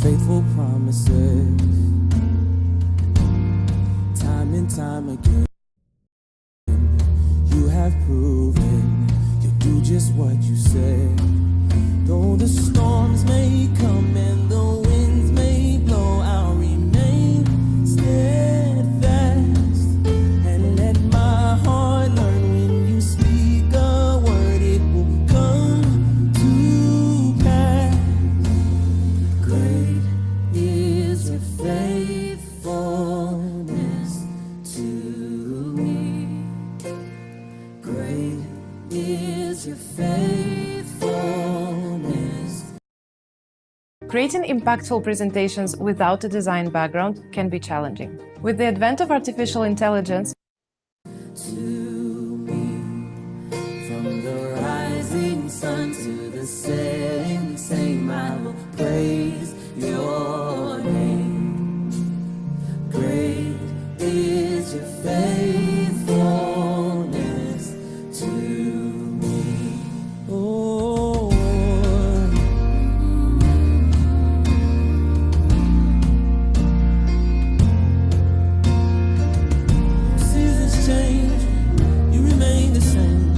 faithful promises. Time and time again, you have proven you'll do just what you said. Though the storms may come and the winds may blow, I'll remain steadfast and let my heart learn when you speak a word, it will come to pass. Great is your faithfulness to me. Great is your faithfulness. Creating impactful presentations without a design background can be challenging. With the advent of artificial intelligence, To me, from the rising sun to the setting same, I will praise your name. Great is your faithfulness to me. Oh, seasons change, you remain the same.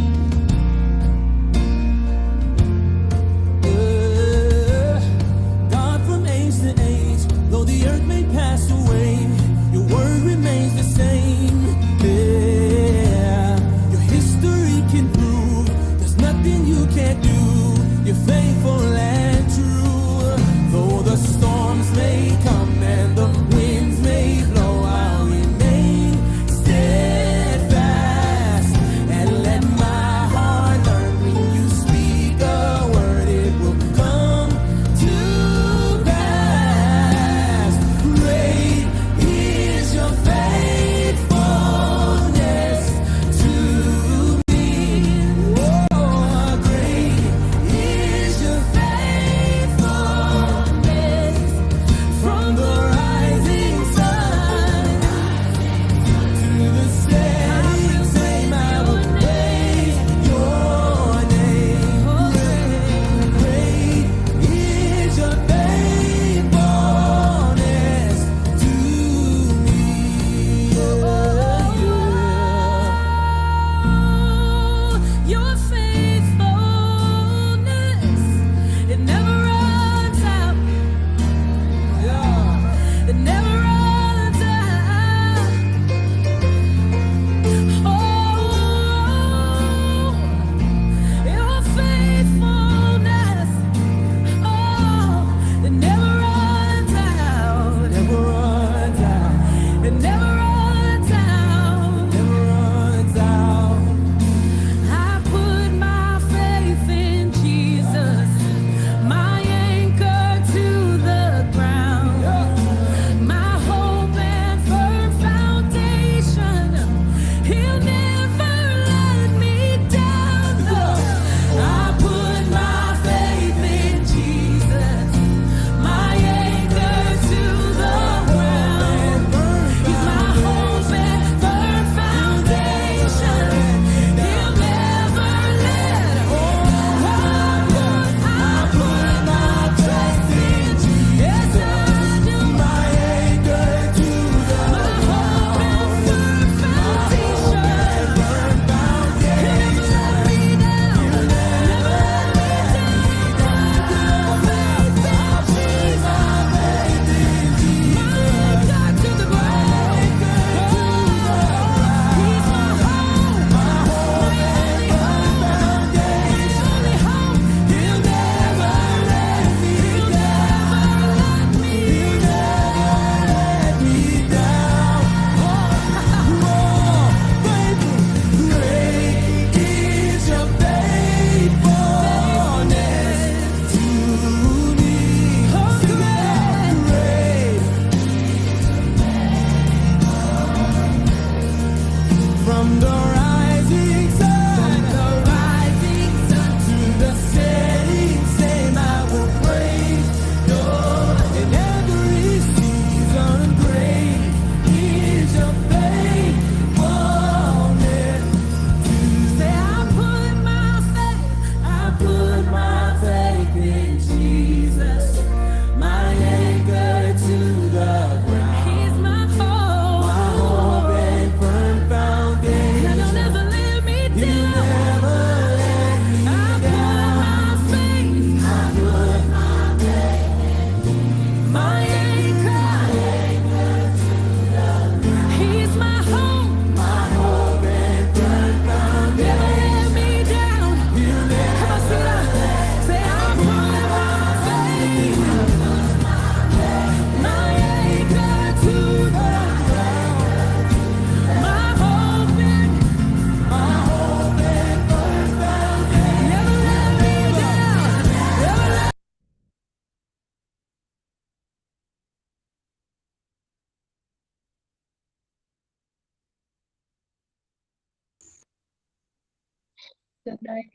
Good night,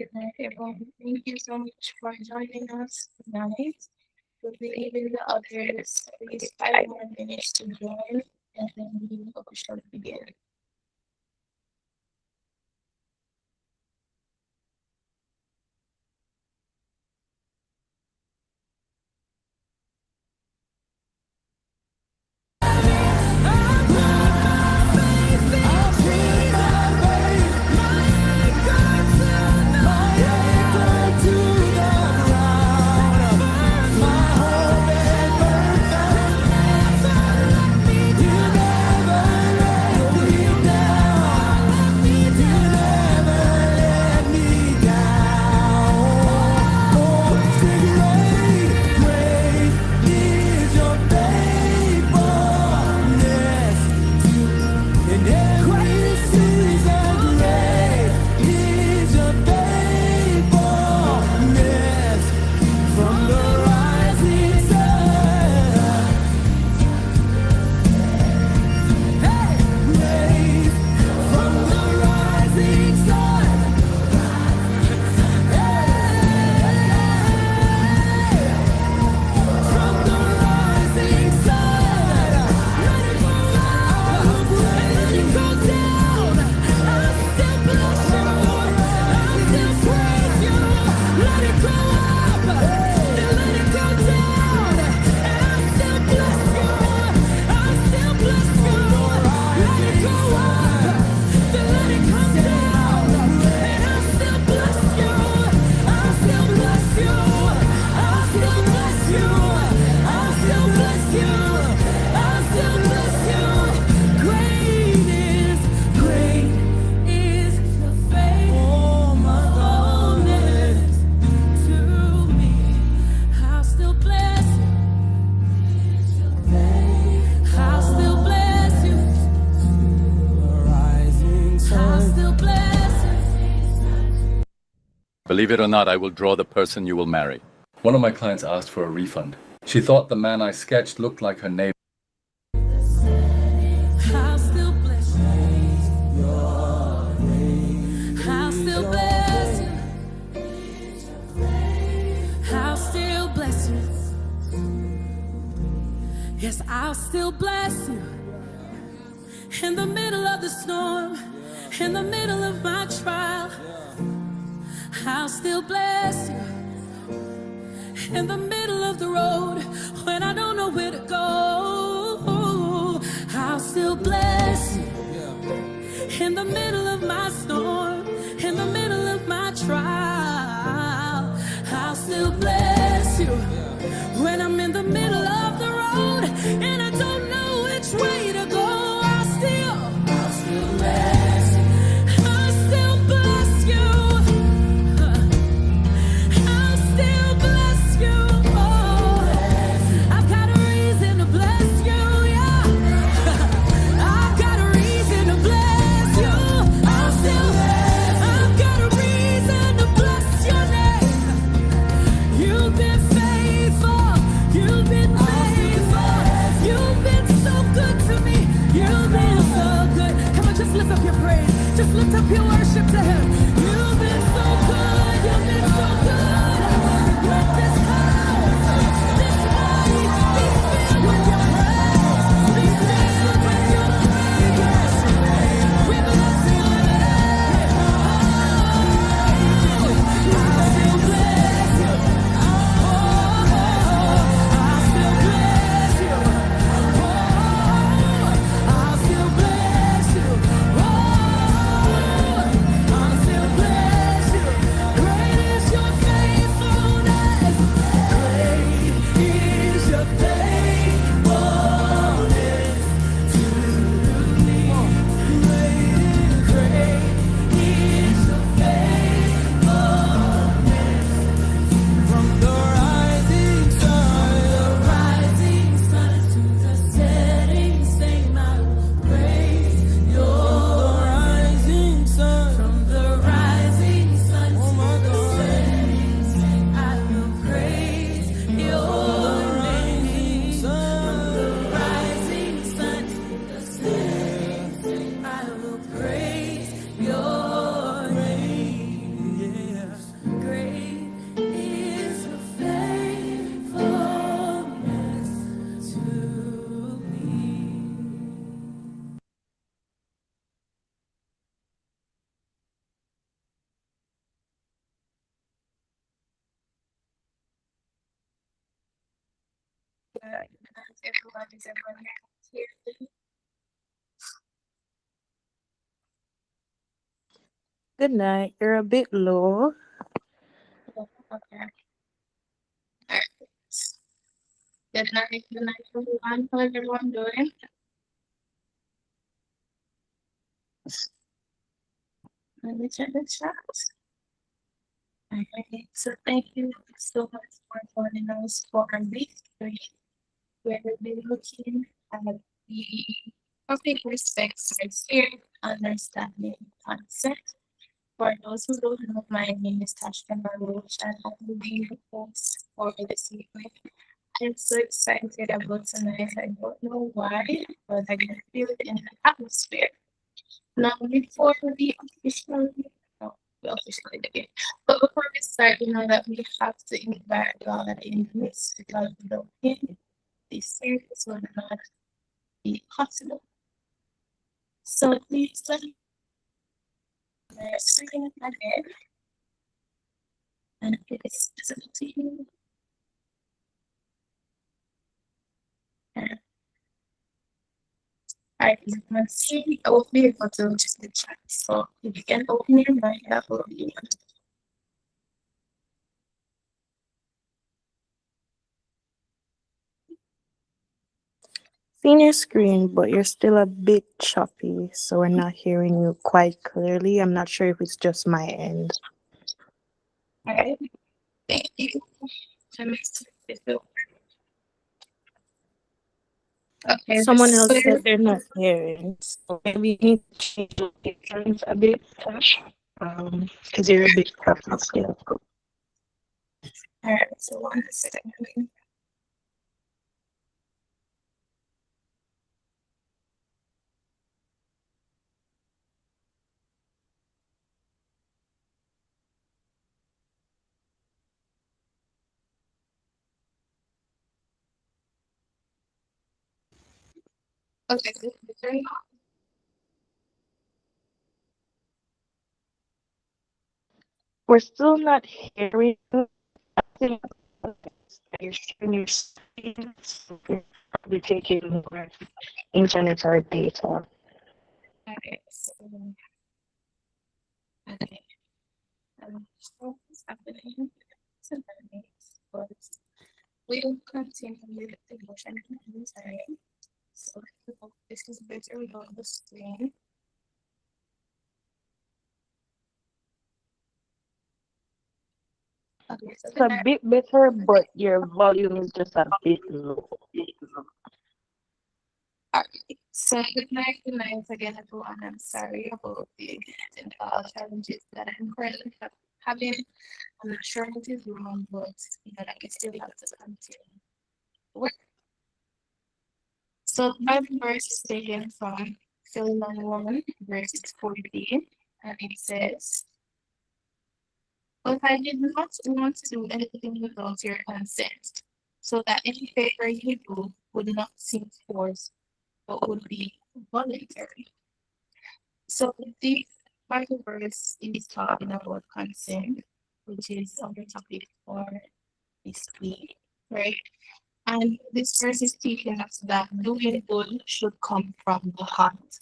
everyone. Thank you so much for joining us tonight. To be even the others, please 5 more minutes to join, and then we will officially begin. Believe it or not, I will draw the person you will marry. One of my clients asked for a refund. She thought the man I sketched looked like her neighbor. I'll still bless you. I'll still bless you. I'll still bless you. Yes, I'll still bless you. In the middle of the storm, in the middle of my trial, I'll still bless you. In the middle of the road, when I don't know where to go, I'll still bless you. In the middle of my storm, in the middle of my trial, I'll still bless you. When I'm in the middle of the road and I don't know which way to go, I'll still bless you. I'll still bless you. I'll still bless you. Oh, I've got a reason to bless you, yeah. I've got a reason to bless you. I've got a reason to bless your name. You've been faithful. You've been faithful. You've been so good to me. You've been so good. Come on, just lift up your praise. Just lift up your worship to Him. You've been so good. You've been so good. Let this house, this body be filled with your praise. Be filled with your praise. We bless your name. I'll still bless you. I'll still bless you. I'll still bless you. Everyone is everyone here. Good night. You're a bit low. Okay. Alright. Good night, everyone. How's everyone doing? Let me check the chat. Okay, so thank you so much for joining us for our week 3, where we'll be looking at the topic respect, spirit, understanding, consent. For those who don't know, my name is Tasha Marouche, and I will be the host for this evening. I'm so excited about tonight. I don't know why, but I can feel it in the atmosphere. Now, before we officially, no, we officially begin, but before we start, you know that we have to invite God in this because without Him, this service will not be possible. So please let me sing again, and it is visible to you. And I can see, I will be able to just the chat. So if you can open your mic, that will be Seen your screen, but you're still a bit choppy, so we're not hearing you quite clearly. I'm not sure if it's just my end. all right. Thank you. Let me see if it- Okay, Someone this else is said they're not hearing, so maybe you need to change the difference a bit, because you're a bit choppy still. all right. So 1 second. Okay, so very We're still not hearing you. I think you're sharing your screen, so you're probably taking more internet or data. okay. So okay. So what's happening? So but we will continue with the motion time. So this is better on the screen. Okay, so It's a then bit better, but your volume is just a bit low. alright. So good night again, everyone. I'm sorry about the technical challenges that I'm currently having. I'm not sure what is wrong, but you know, like I still have to continue. Work. So the Bible verse is taken from Philemon 1, verse 14, and it says, "But I did not want to do anything without your consent, so that any favor you do would not seem forced, but would be voluntary." So this Bible verse is talking about consent, which is our topic for this week, right? And this verse is teaching us that doing good should come from the heart.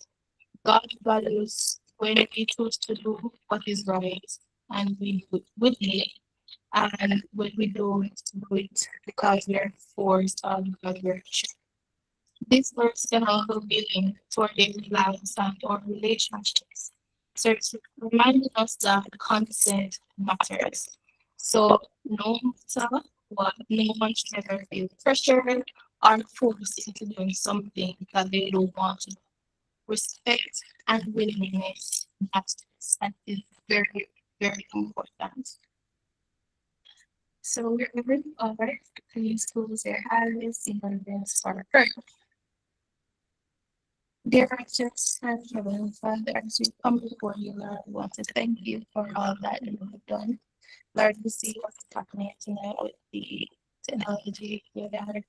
God values when we choose to do what is right and we do it willingly, and when we don't do it because we are forced or because we're sure. This verse can also be linked to our daily lives and our relationships. So it's reminding us that consent matters. So no matter what, no one should ever feel pressured or forced into doing something that they don't want to. Respect and willingness matters and is very, very important. So wherever you are, please close your eyes in this for prayer. Dear righteous and heavenly Father, as we come before you, Lord, we want to thank you for all that you have done. Lord, we see what's happening tonight with the technology here, Lord.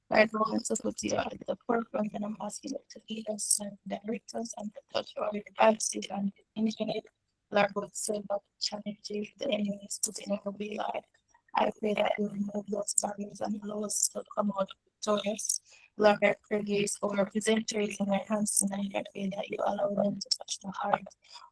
Lord, we want to put you at the forefront, and I'm asking you to lead us and direct us and to touch our devices and the internet. Lord, whatsoever challenges the enemy is putting in our way, Lord. I pray that you remove those barriers and allow us to come out victorious. Lord, I pray these for presenters in their hands tonight. I pray that you allow them to touch the heart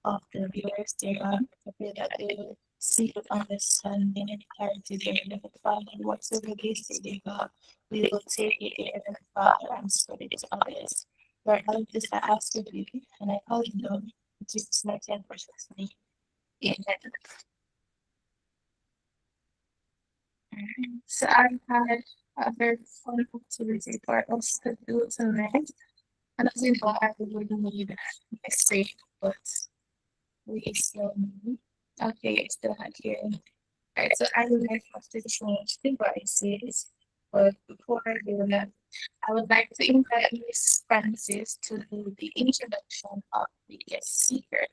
of the viewers, dear God. I pray that they will see with understanding and clarity, dear Heavenly Father, whatsoever they say, dear God, we will take it, dear Heavenly Father, and spread it to others. Lord, all of this I ask of you, and I call you down in Jesus' mighty and precious name. Amen. So I had a very fun activity for us to do tonight. And as you know, I would need a safe, but we still need. Okay, it's still not here. Alright, so I would like us to change devices. But before I do that, I would like to invite Miss Francis to do the introduction of the guest speaker.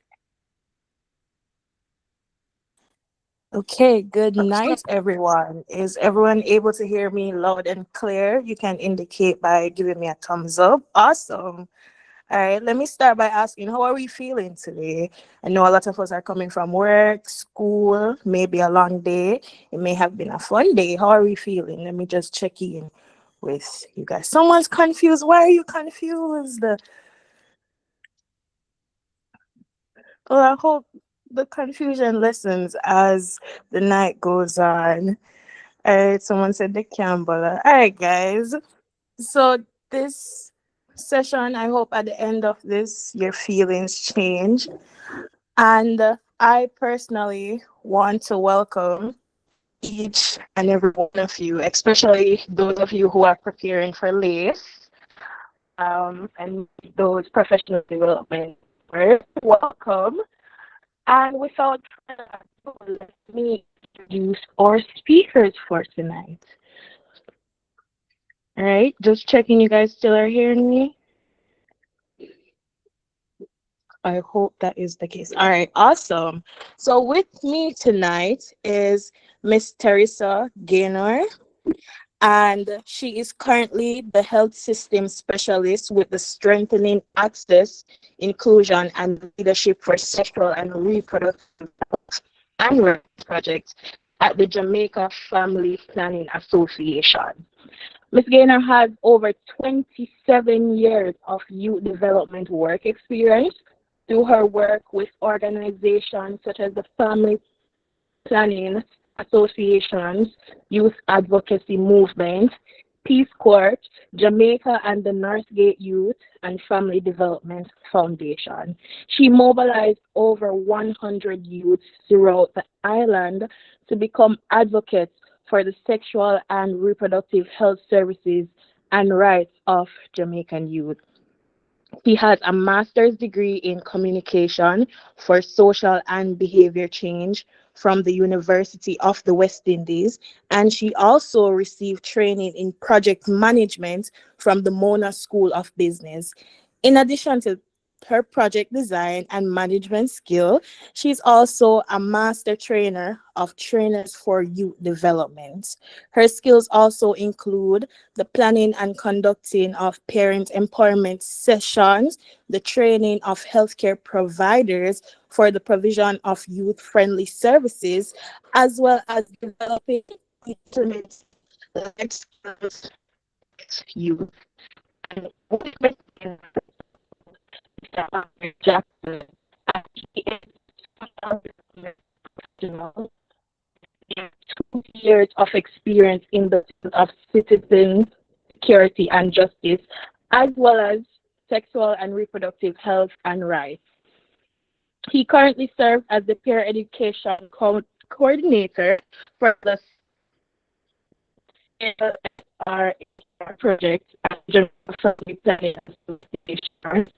Okay, good night, everyone. Is everyone able to hear me loud and clear? You can indicate by giving me a thumbs up. Awesome. All right, let me start by asking, how are we feeling today? I know a lot of us are coming from work, school, maybe a long day. It may have been a fun day. How are we feeling? Let me just check in with you guys. Someone's confused. Why are you confused? Well, I hope the confusion lessens as the night goes on. All right, someone said the Campbell. All right, guys. So this session, I hope at the end of this, your feelings change. And I personally want to welcome each and every one of you, especially those of you who are preparing for LACE and those professional development. Welcome. And without further ado, let me introduce our speakers for tonight. All right, just checking you guys still are hearing me. I hope that is the case. All right, awesome. So with me tonight is Miss Theresa Gaynor, and she is currently the health system specialist with the Strengthening Access, Inclusion, and Leadership for Sexual and Reproductive and Rights project at the Jamaica Family Planning Association. Ms. Gaynor has over 27 years of youth development work experience through her work with organizations such as the Family Planning Associations, Youth Advocacy Movement, Peace Corps, Jamaica and the Northgate Youth and Family Development Foundation. She mobilized over 100 youths throughout the island to become advocates for the sexual and reproductive health services and rights of Jamaican youth. He has a master's degree in communication for social and behavior change from the University of the West Indies, and she also received training in project management from the Mona School of Business. In addition to her project design and management skill, she's also a master trainer of trainers for youth development. Her skills also include the planning and conducting of parent empowerment sessions, the training of healthcare providers for the provision of youth-friendly services, as well as developing and implementing life skills for youth. And with Mr. Andrae Jackson, and he is a professional. He has 2 years of experience in the field of citizen security and justice, as well as sexual and reproductive health and rights. He currently serves as the peer education coordinator for the CLSR project at the Jamaica Family Planning Association,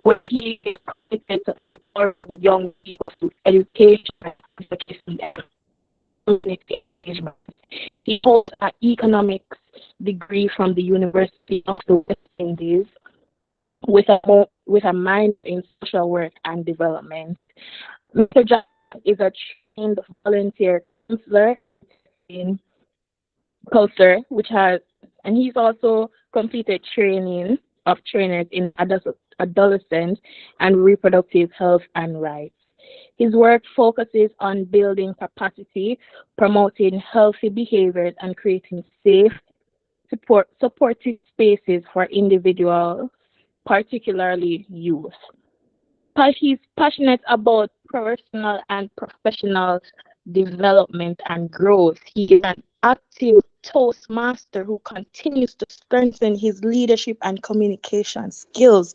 where he is committed to support young people through education, advocacy, and community engagement. He holds an economics degree from the University of the West Indies with a minor in social work and development. Mr. Jackson is a trained volunteer counselor in culture, and he's also completed training of trainers in adolescent and reproductive health and rights. His work focuses on building capacity, promoting healthy behaviors, and creating safe, supportive spaces for individuals, particularly youth. He's passionate about personal and professional development and growth. He is an active Toastmaster who continues to strengthen his leadership and communication skills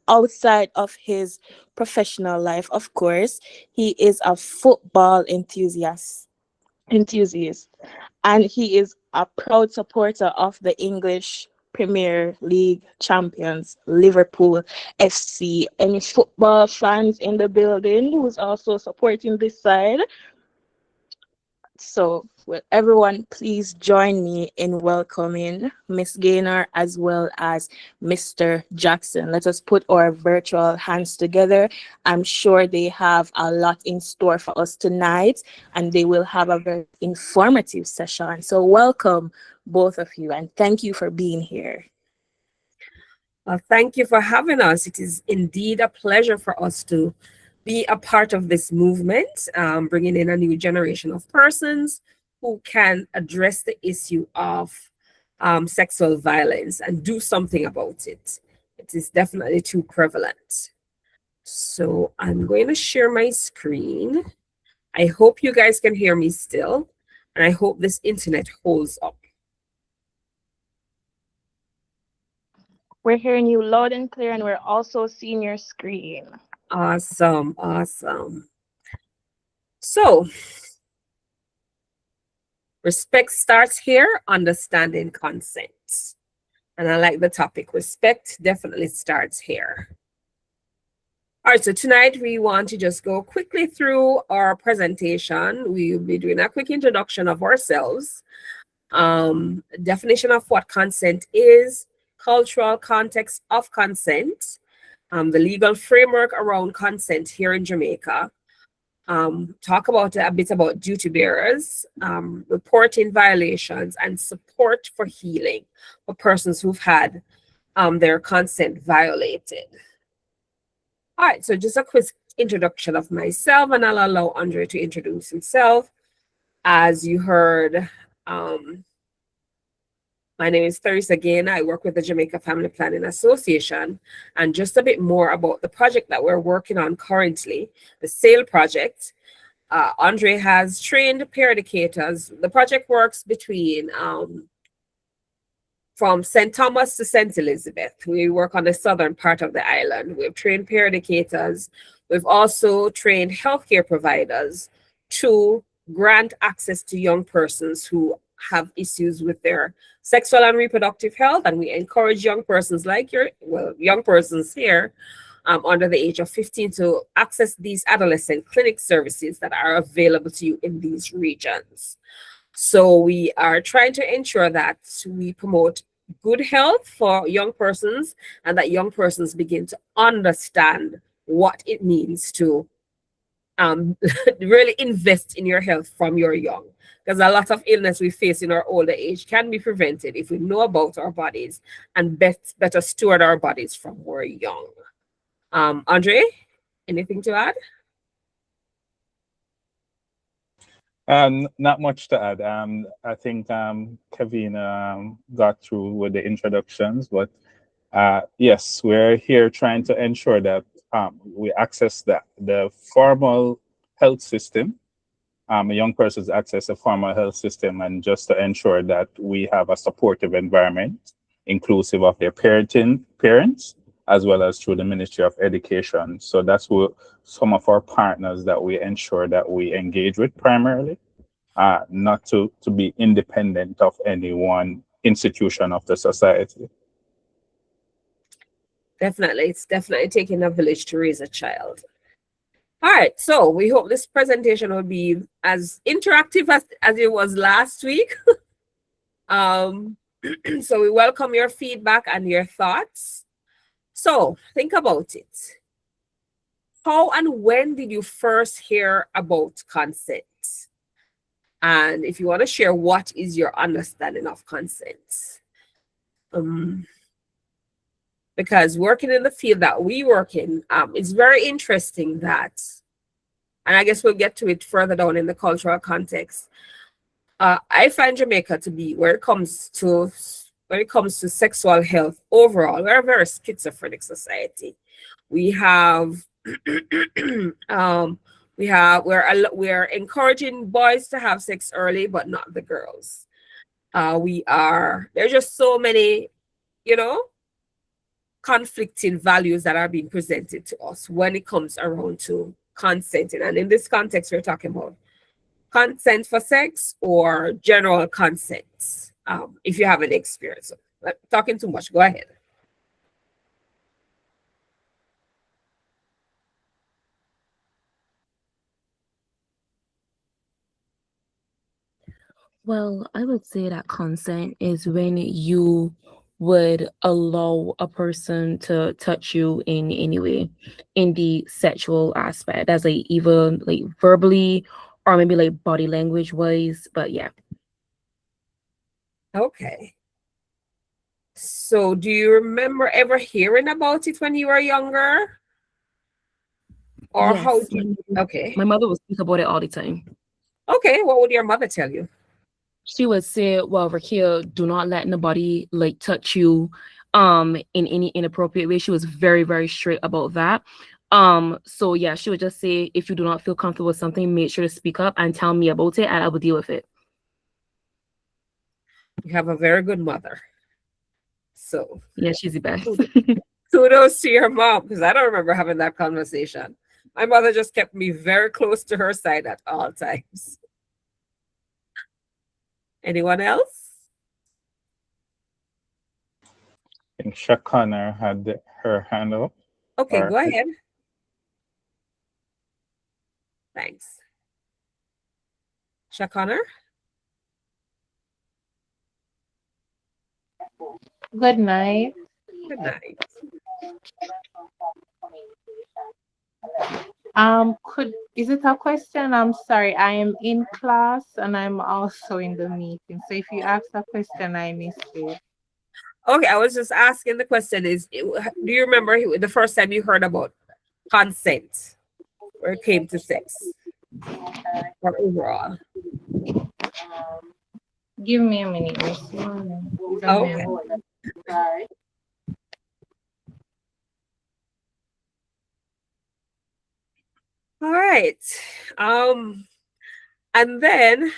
outside of his professional life. Of course, he is a football enthusiast, and he is a proud supporter of the English Premier League champions, Liverpool FC. Any football fans in the building who's also supporting this side? So, will everyone please join me in welcoming Miss Gaynor as well as Mr. Jackson. Let us put our virtual hands together. I'm sure they have a lot in store for us tonight, and they will have a very informative session. So welcome, both of you, and thank you for being here. Well, thank you for having us. It is indeed a pleasure for us to be a part of this movement, bringing in a new generation of persons who can address the issue of sexual violence and do something about it. It is definitely too prevalent. So I'm going to share my screen. I hope you guys can hear me still, and I hope this internet holds up. We're hearing you loud and clear, and we're also seeing your screen. Awesome, awesome. So, respect starts here, understanding consent. And I like the topic. Respect definitely starts here. All right, so tonight we want to just go quickly through our presentation. We'll be doing a quick introduction of ourselves, definition of what consent is, cultural context of consent, the legal framework around consent here in Jamaica, talk about a bit about duty bearers, reporting violations, and support for healing for persons who've had their consent violated. All right, so just a quick introduction of myself, and I'll allow Andrae to introduce himself. As you heard, my name is Theresa Gaynor. I work with the Jamaica Family Planning Association. And just a bit more about the project that we're working on currently, the SAIL project. Andrae has trained peer educators. The project works between from St. Thomas to St. Elizabeth. We work on the southern part of the island. We've trained peer educators. We've also trained healthcare providers to grant access to young persons who have issues with their sexual and reproductive health, and we encourage young persons like young persons here under the age of 15 to access these adolescent clinic services that are available to you in these regions. So we are trying to ensure that we promote good health for young persons, and that young persons begin to understand what it means to really invest in your health from your young. Because a lot of illness we face in our older age can be prevented if we know about our bodies and better steward our bodies from we're young. Andrae, anything to add? Not much to add. I think Kevin got through with the introductions, but yes, we're here trying to ensure that we access the formal health system. Young persons access a formal health system, and just to ensure that we have a supportive environment, inclusive of their parents, as well as through the Ministry of Education. So that's what some of our partners that we ensure that we engage with primarily, not to be independent of any one institution of the society. Definitely, it's definitely taking a village to raise a child. All right, so we hope this presentation will be as interactive as it was last week. So we welcome your feedback and your thoughts. So think about it. How and when did you first hear about consent? And if you want to share, what is your understanding of consent? Because working in the field that we work in, it's very interesting that and I guess we'll get to it further down in the cultural context. I find Jamaica to be, when it comes to sexual health overall, we're a very schizophrenic society. We have we're encouraging boys to have sex early, but not the girls. There's just so many, conflicting values that are being presented to us when it comes around to consenting. And in this context, we're talking about consent for sex or general consent. If you have any experience. Talking too much, go ahead. Well, I would say that consent is when you would allow a person to touch you in any way in the sexual aspect. That's like even like verbally or maybe like body language wise. But yeah. Okay. So do you remember ever hearing about it when you were younger? Or how Yes, okay. my mother would speak about it all the time. Okay, what would your mother tell you? She would say, well, Rakia, do not let nobody like touch you in any inappropriate way. She was very, very strict about that. So yeah, she would just say, if you do not feel comfortable with something, make sure to speak up and tell me about it and I will deal with it. You have a very good mother. So yeah, she's the best. Kudos to your mom, because I don't remember having that conversation. My mother just kept me very close to her side at all times. Anyone else? I think Shakana had her hand up. Okay, Or- go ahead. Thanks. Shakana? Good night. Good night. Is it a question? I'm sorry, I am in class and I'm also in the meeting. So if you ask a question, I missed it. Okay, I was just asking, the question is, do you remember the first time you heard about consent where it came to sex or overall? Give me a minute, Miss. Okay. All right. And then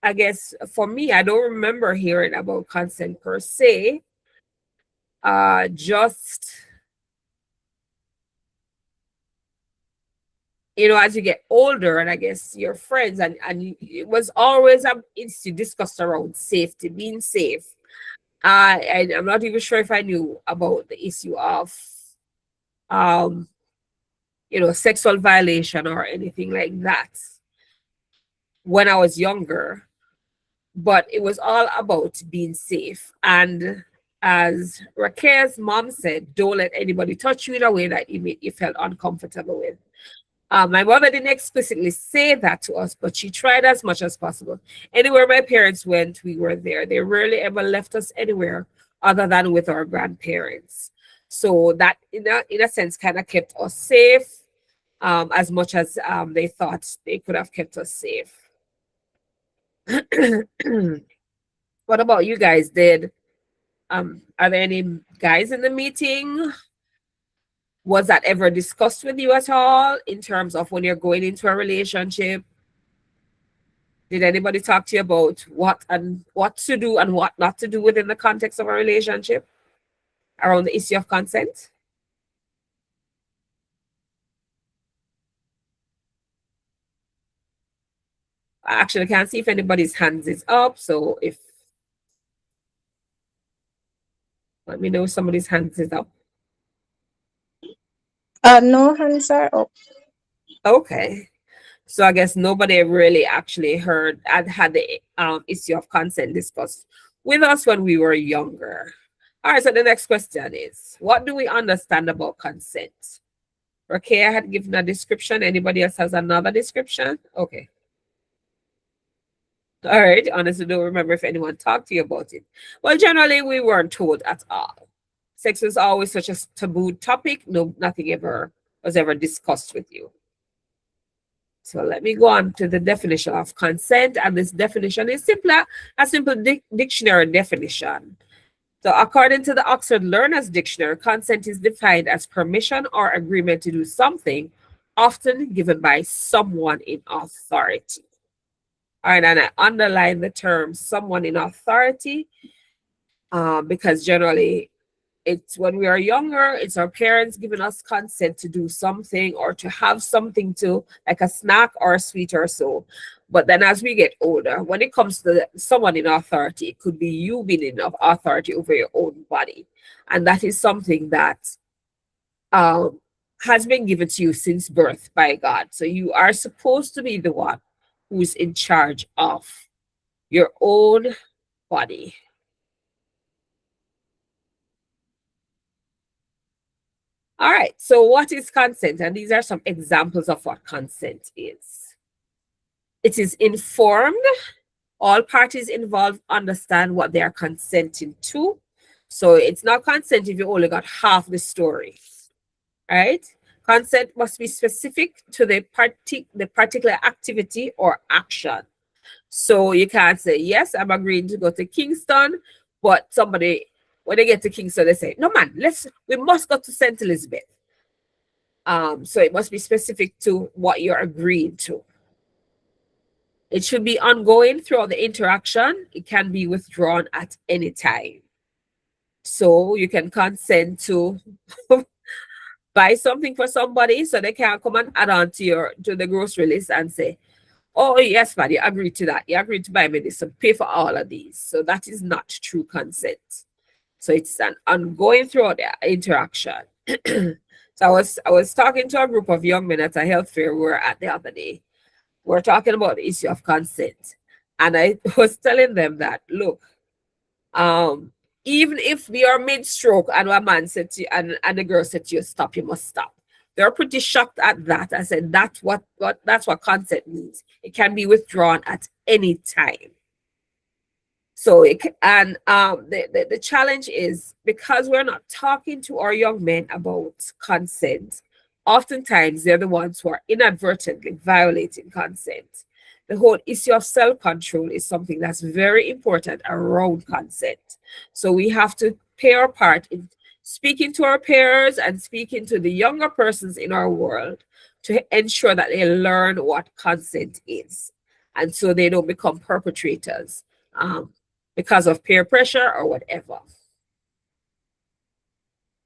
I guess for me, I don't remember hearing about consent per se. Just, as you get older, and I guess your friends, and it was always issue discussed around safety, being safe. And I'm not even sure if I knew about the issue of sexual violation or anything like that when I was younger, but it was all about being safe. And as Raquel's mom said, don't let anybody touch you in a way that you felt uncomfortable with. My mother didn't explicitly say that to us, but she tried as much as possible. Anywhere my parents went, we were there. They rarely ever left us anywhere other than with our grandparents. So that, in a sense, kind of kept us safe as much as they thought they could have kept us safe. What about you guys? Are there any guys in the meeting? Was that ever discussed with you at all in terms of when you're going into a relationship? Did anybody talk to you about what to do and what not to do within the context of a relationship around the issue of consent? I actually can't see if anybody's hands is up, so let me know if somebody's hands is up. No hands are up. Okay. So I guess nobody really actually had the issue of consent discussed with us when we were younger. All right, so the next question is, what do we understand about consent? Okay, I had given a description. Anybody else has another description? Okay. All right, honestly, don't remember if anyone talked to you about it. Well, generally, we weren't told at all. Sex was always such a taboo topic. No, nothing ever was ever discussed with you. So let me go on to the definition of consent, and this definition is a simple dictionary definition. So according to the Oxford Learner's Dictionary, consent is defined as permission or agreement to do something, often given by someone in authority. All right, and I underline the term someone in authority because generally it's when we are younger, it's our parents giving us consent to do something or to have something to, like a snack or a sweet or so. But then as we get older, when it comes to someone in authority, it could be you being in authority over your own body. And that is something that has been given to you since birth by God. So you are supposed to be the one who's in charge of your own body. All right, so what is consent? And these are some examples of what consent is. It is informed. All parties involved understand what they are consenting to. So it's not consent if you only got half the story, right? Consent must be specific to the particular activity or action. So you can't say, yes, I'm agreeing to go to Kingston, but somebody, when they get to Kingston, they say, no man, we must go to St. Elizabeth. So it must be specific to what you're agreeing to. It should be ongoing throughout the interaction. It can be withdrawn at any time. So you can consent to buy something for somebody so they can come and add on to the grocery list and say, oh, yes, man, you agreed to that. You agreed to buy me this and pay for all of these. So that is not true consent. So it's an ongoing throughout the interaction. So I was talking to a group of young men at a health fair we were at the other day. We're talking about the issue of consent. And I was telling them that, look, even if we are mid-stroke and a man said to you, and the girl said to you, stop, you must stop. They're pretty shocked at that. I said, that's what consent means. It can be withdrawn at any time. So the challenge is, because we're not talking to our young men about consent, oftentimes they're the ones who are inadvertently violating consent. The whole issue of self-control is something that's very important around consent. So we have to play our part in speaking to our peers and speaking to the younger persons in our world to ensure that they learn what consent is. And so they don't become perpetrators because of peer pressure or whatever.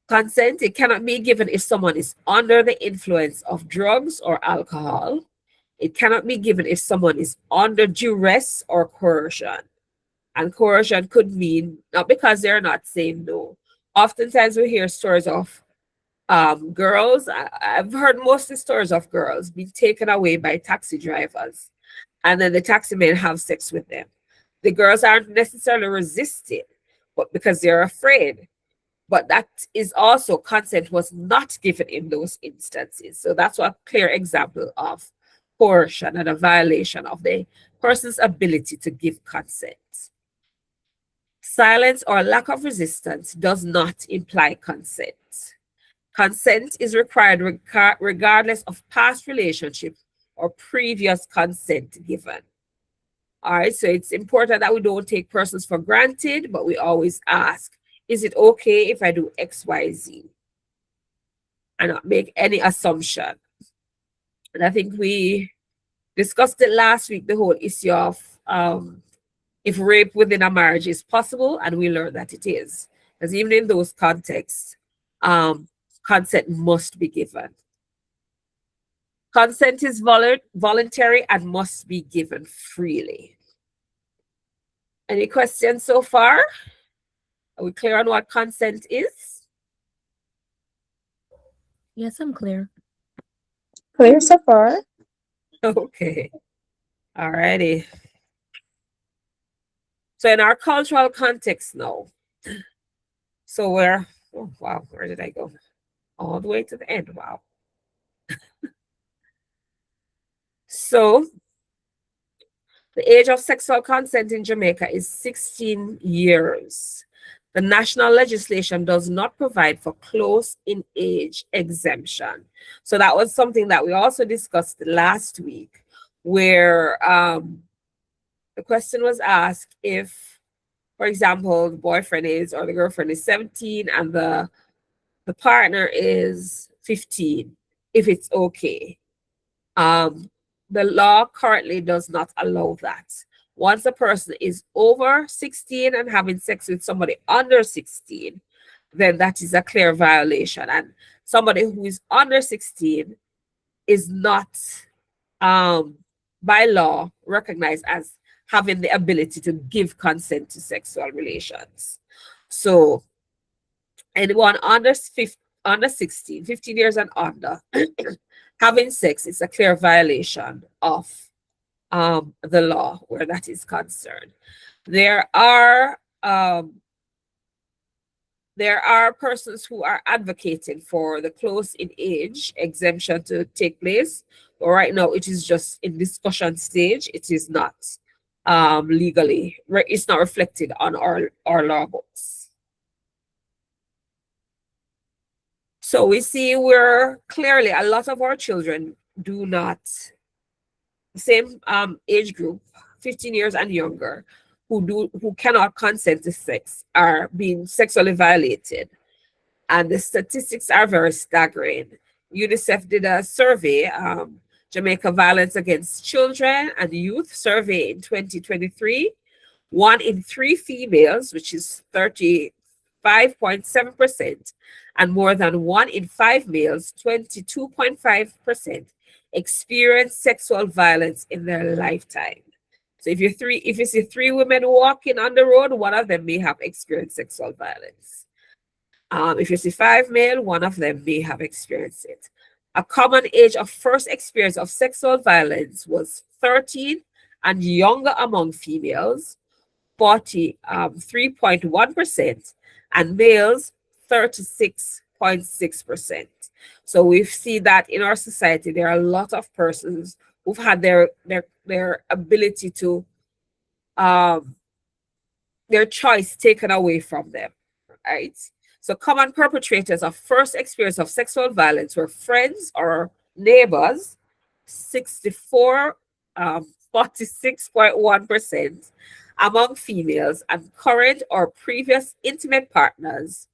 Consent, it cannot be given if someone is under the influence of drugs or alcohol. It cannot be given if someone is under duress or coercion. And coercion could mean, not because they're not saying no. Oftentimes we hear stories of girls. I've heard most of the stories of girls being taken away by taxi drivers. And then the taxi men have sex with them. The girls aren't necessarily resisting, but because they're afraid. But that is also consent was not given in those instances. So that's a clear example of coercion and a violation of the person's ability to give consent. Silence or lack of resistance does not imply consent. Consent is required regardless of past relationship or previous consent given. All right, so it's important that we don't take persons for granted, but we always ask, is it okay if I do X, Y, Z? And not make any assumption. And I think we discussed it last week, the whole issue of if rape within a marriage is possible, and we learned that it is. Because even in those contexts, consent must be given. Consent is voluntary and must be given freely. Any questions so far? Are we clear on what consent is? Yes, I'm clear. Clear so far? Okay. All righty. So in our cultural context now, so we're, oh wow, where did I go? All the way to the end, wow. So the age of sexual consent in Jamaica is 16 years. The national legislation does not provide for close in age exemption. So that was something that we also discussed last week, where the question was asked if, for example, the boyfriend is or the girlfriend is 17 and the partner is 15, if it's okay. The law currently does not allow that. Once a person is over 16 and having sex with somebody under 16, then that is a clear violation. And somebody who is under 16 is not, by law, recognized as having the ability to give consent to sexual relations. So anyone under 16, 15 years and under, having sex is a clear violation of the law where that is concerned. There are persons who are advocating for the close in age exemption to take place, but right now it is just in discussion stage. It is not legally, it's not reflected on our law books. So we see where clearly a lot of our children do not, same age group, 15 years and younger, who cannot consent to sex are being sexually violated. And the statistics are very staggering. UNICEF did a survey, Jamaica Violence Against Children and Youth survey in 2023. 1 in 3 females, which is 35.7%, and more than 1 in 5 males, 22.5%, experience sexual violence in their lifetime. So if you see 3 women walking on the road, 1 of them may have experienced sexual violence. If you see 5 male, 1 of them may have experienced it. A common age of first experience of sexual violence was 13 and younger among females, 43.1%, and males 36.6%. So we see that in our society there are a lot of persons who've had their ability to their choice taken away from them, right? So common perpetrators of first experience of sexual violence were friends or neighbors, 46.1% among females, and current or previous intimate partners,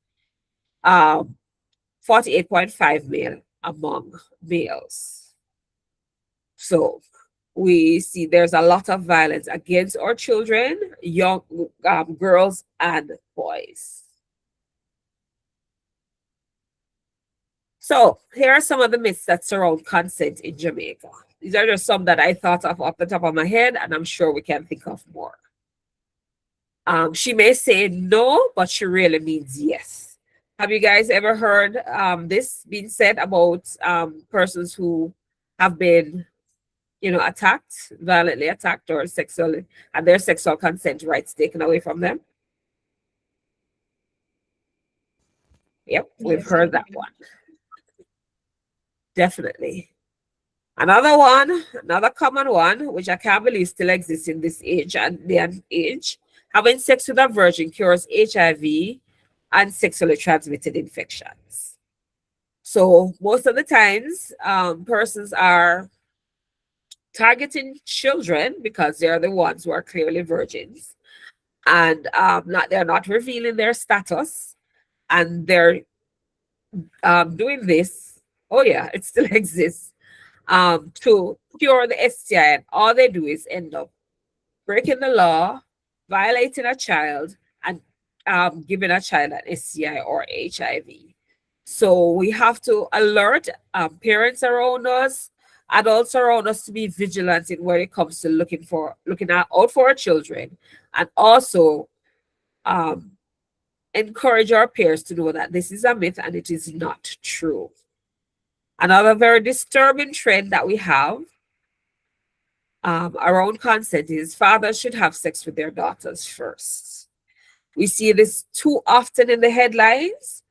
48.5 male among males. So we see there's a lot of violence against our children, young girls and boys. So here are some of the myths that surround consent in Jamaica. These are just some that I thought of off the top of my head, and I'm sure we can think of more. She may say no, but she really means yes. Have you guys ever heard this being said about persons who have been, attacked, violently attacked, or sexually, and their sexual consent rights taken away from them? Yep, we've heard that one. Definitely. Another common one, which I can't believe still exists in this age and the age, having sex with a virgin cures HIV and sexually transmitted infections. So most of the times, persons are targeting children because they're the ones who are clearly virgins, and they're not revealing their status, and they're doing this. Oh yeah, it still exists. To cure the STI, and all they do is end up breaking the law, violating a child, and giving a child an STI or HIV. So we have to alert parents around us, adults around us, to be vigilant in when it comes to looking out for our children, and also encourage our peers to know that this is a myth and it is not true. Another very disturbing trend that we have around consent is fathers should have sex with their daughters first. We see this too often in the headlines.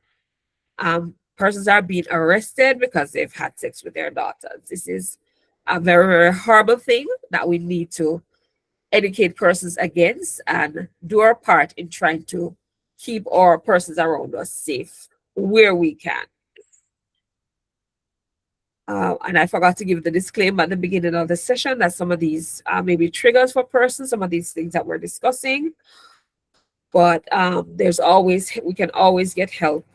Persons are being arrested because they've had sex with their daughters. This is a very, very horrible thing that we need to educate persons against and do our part in trying to keep our persons around us safe where we can. And I forgot to give the disclaimer at the beginning of the session that some of these may be triggers for persons, some of these things that we're discussing. But we can always get help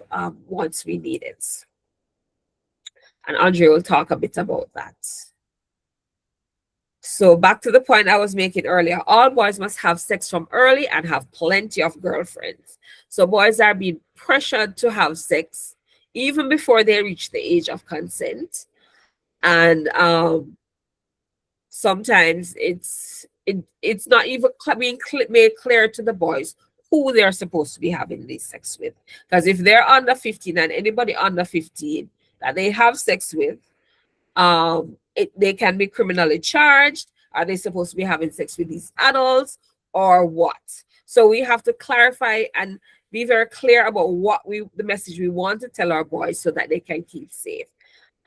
once we need it. And Andrae will talk a bit about that. So back to the point I was making earlier, all boys must have sex from early and have plenty of girlfriends. So boys are being pressured to have sex even before they reach the age of consent. And sometimes it's not even being made clear to the boys who they're supposed to be having this sex with. Because if they're under 15 and anybody under 15 that they have sex with, they can be criminally charged. Are they supposed to be having sex with these adults or what? So we have to clarify and be very clear about the message we want to tell our boys so that they can keep safe.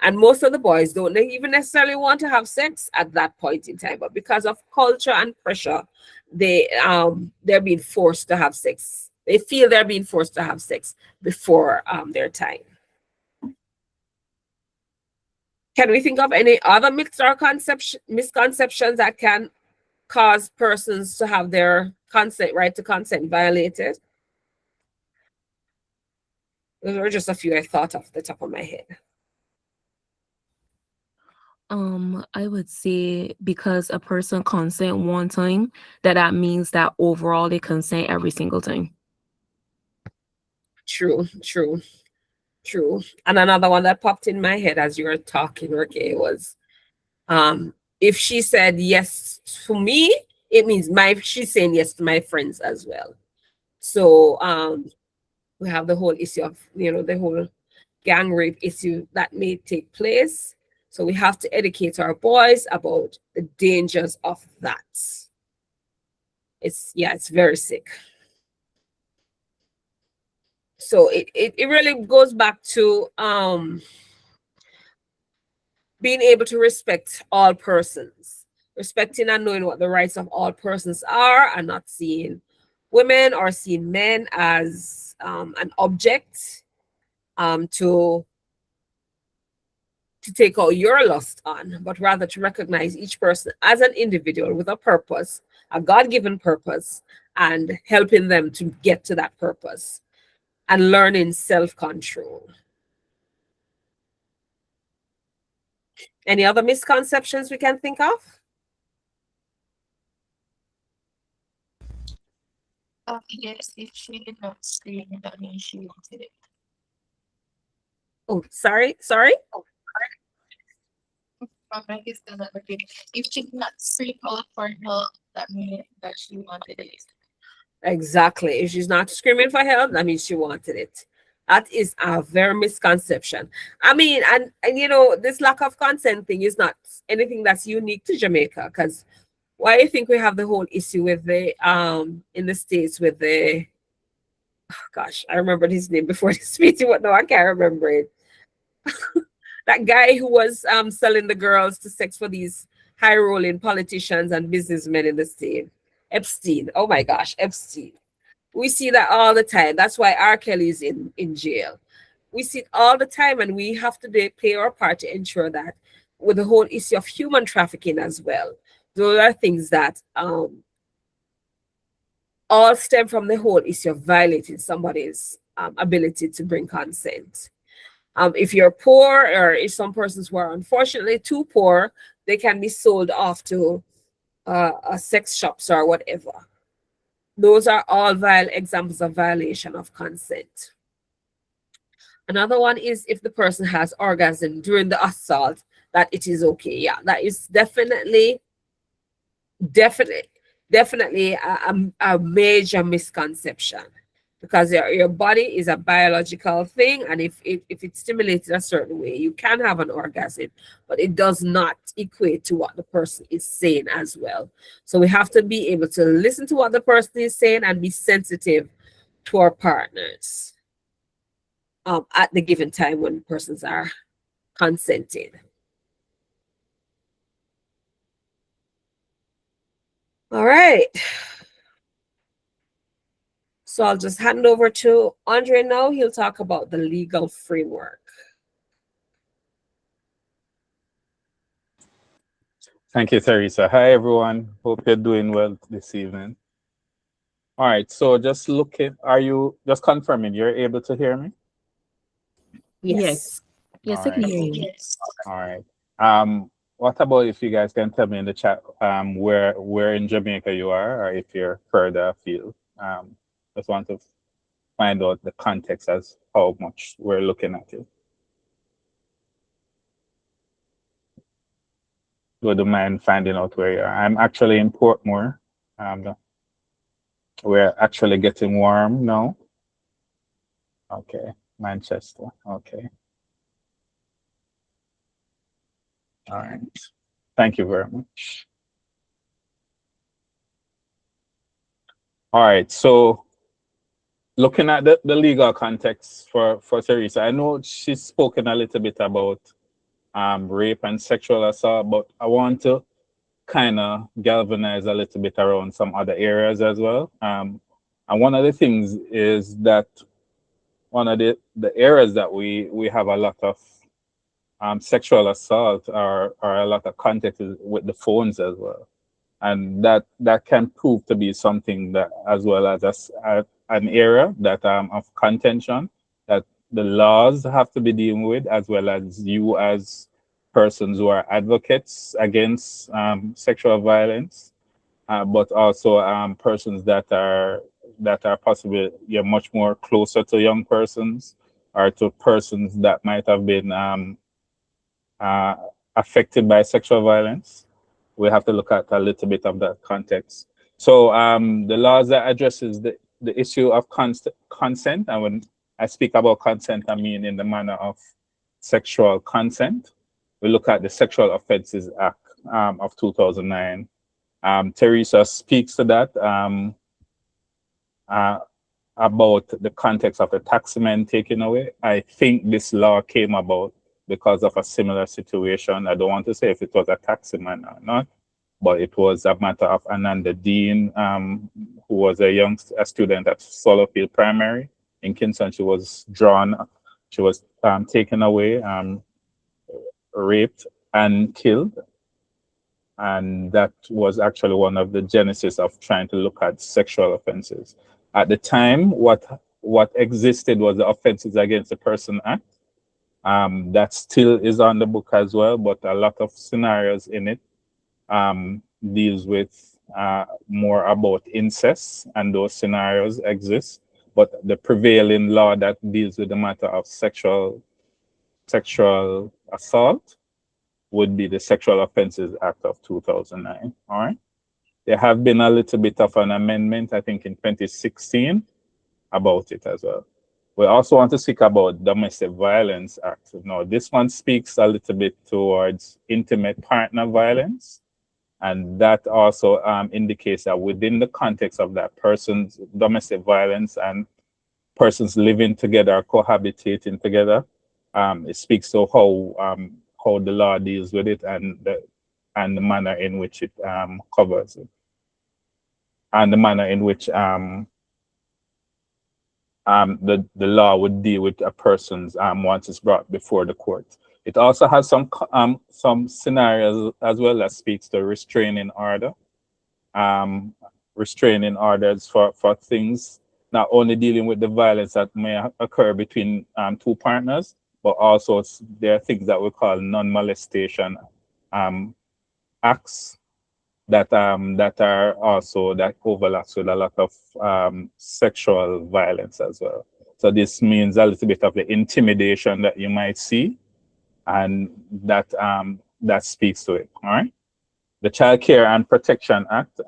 And most of the boys don't even necessarily want to have sex at that point in time, but because of culture and pressure, they're being forced to have sex. They feel they're being forced to have sex before their time. Can we think of any other myths or misconceptions that can cause persons to have their right to consent violated? Those were just a few I thought off the top of my head. I would say because a person consent one time, that means that overall they consent every single time. True. And another one that popped in my head as you were talking, okay, was if she said yes to me, it means she's saying yes to my friends as well. So we have the whole issue of, the whole gang rape issue that may take place. So we have to educate our boys about the dangers of that. It's very sick. So it really goes back to being able to respect all persons, respecting and knowing what the rights of all persons are, and not seeing women or seeing men as an object to take out your lust on, but rather to recognize each person as an individual with a purpose, a God-given purpose, and helping them to get to that purpose and learning self-control. Any other misconceptions we can think of? Yes, if she did not scream, that means she wanted it. Oh, sorry. My is still not working. If she did not scream out for help, that means that she wanted it. Exactly. If she's not screaming for help, that means she wanted it. That is a very misconception. I mean, and this lack of consent thing is not anything that's unique to Jamaica, because why do you think we have the whole issue with the in the States with the gosh, I remembered his name before this meeting, but no, I can't remember it. That guy who was selling the girls to sex for these high-rolling politicians and businessmen in the state. Epstein. Oh my gosh, Epstein. We see that all the time. That's why R. Kelly is in jail. We see it all the time, and we have to play our part to ensure that with the whole issue of human trafficking as well. Those are things that all stem from the whole issue of violating somebody's ability to bring consent. If you're poor, or if some persons who are unfortunately too poor, they can be sold off to sex shops or whatever. Those are all examples of violation of consent. Another one is if the person has orgasm during the assault, that it is okay. Yeah, that is definitely a major misconception, because your body is a biological thing, and if it's stimulated a certain way, you can have an orgasm, but it does not equate to what the person is saying as well. So we have to be able to listen to what the person is saying and be sensitive to our partners at the given time when persons are consenting. All right. So I'll just hand over to Andre now. He'll talk about the legal framework. Thank you, Theresa. Hi, everyone. Hope you're doing well this evening. All right, so just looking, are you just confirming you're able to hear me? Yes. Yes, All I can right. hear you. Yes. All right. What about if you guys can tell me in the chat where in Jamaica you are, or if you're further afield? Just want to find out the context as how much we're looking at it. Would you mind finding out where you are? I'm actually in Portmore. We're actually getting warm now. Okay, Manchester. Okay. All right. Thank you very much. All right. So looking at the legal context for Theresa, I know she's spoken a little bit about rape and sexual assault, but I want to kind of galvanize a little bit around some other areas as well. And one of the things is that one of the areas that we have a lot of sexual assault or a lot of contact is with the phones as well, and that can prove to be something that as well as an area that of contention that the laws have to be dealing with, as well as you as persons who are advocates against sexual violence, but also persons that are possibly much more closer to young persons or to persons that might have been uh, affected by sexual violence. We have to look at a little bit of that context. So the laws that addresses the issue of consent, and when I speak about consent, I mean in the manner of sexual consent. We look at the Sexual Offences Act of 2009. Theresa speaks to that about the context of the taximan taken away. I think this law came about because of a similar situation. I don't want to say if it was a taximan or not, but it was a matter of Ananda Dean, who was a student at Solarfield Primary in Kingston. She was taken away, raped and killed. And that was actually one of the genesis of trying to look at sexual offenses. At the time, what existed was the Offenses Against the Person Act. That still is on the book as well, but a lot of scenarios in it deals with more about incest, and those scenarios exist. But the prevailing law that deals with the matter of sexual assault would be the Sexual Offences Act of 2009. All right. There have been a little bit of an amendment, I think, in 2016 about it as well. We also want to speak about Domestic Violence Act. Now, this one speaks a little bit towards intimate partner violence. And that also indicates that within the context of that person's domestic violence and persons living together, cohabitating together, it speaks to how the law deals with it and the manner in which it covers it, and the manner in which the law would deal with a person's once it's brought before the court. It also has some scenarios as well that speaks to restraining order, restraining orders for things not only dealing with the violence that may occur between two partners, but also there are things that we call non-molestation acts that are also that overlaps with a lot of sexual violence as well. So this means a little bit of the intimidation that you might see, and that speaks to it. All right. The Child Care and Protection Act.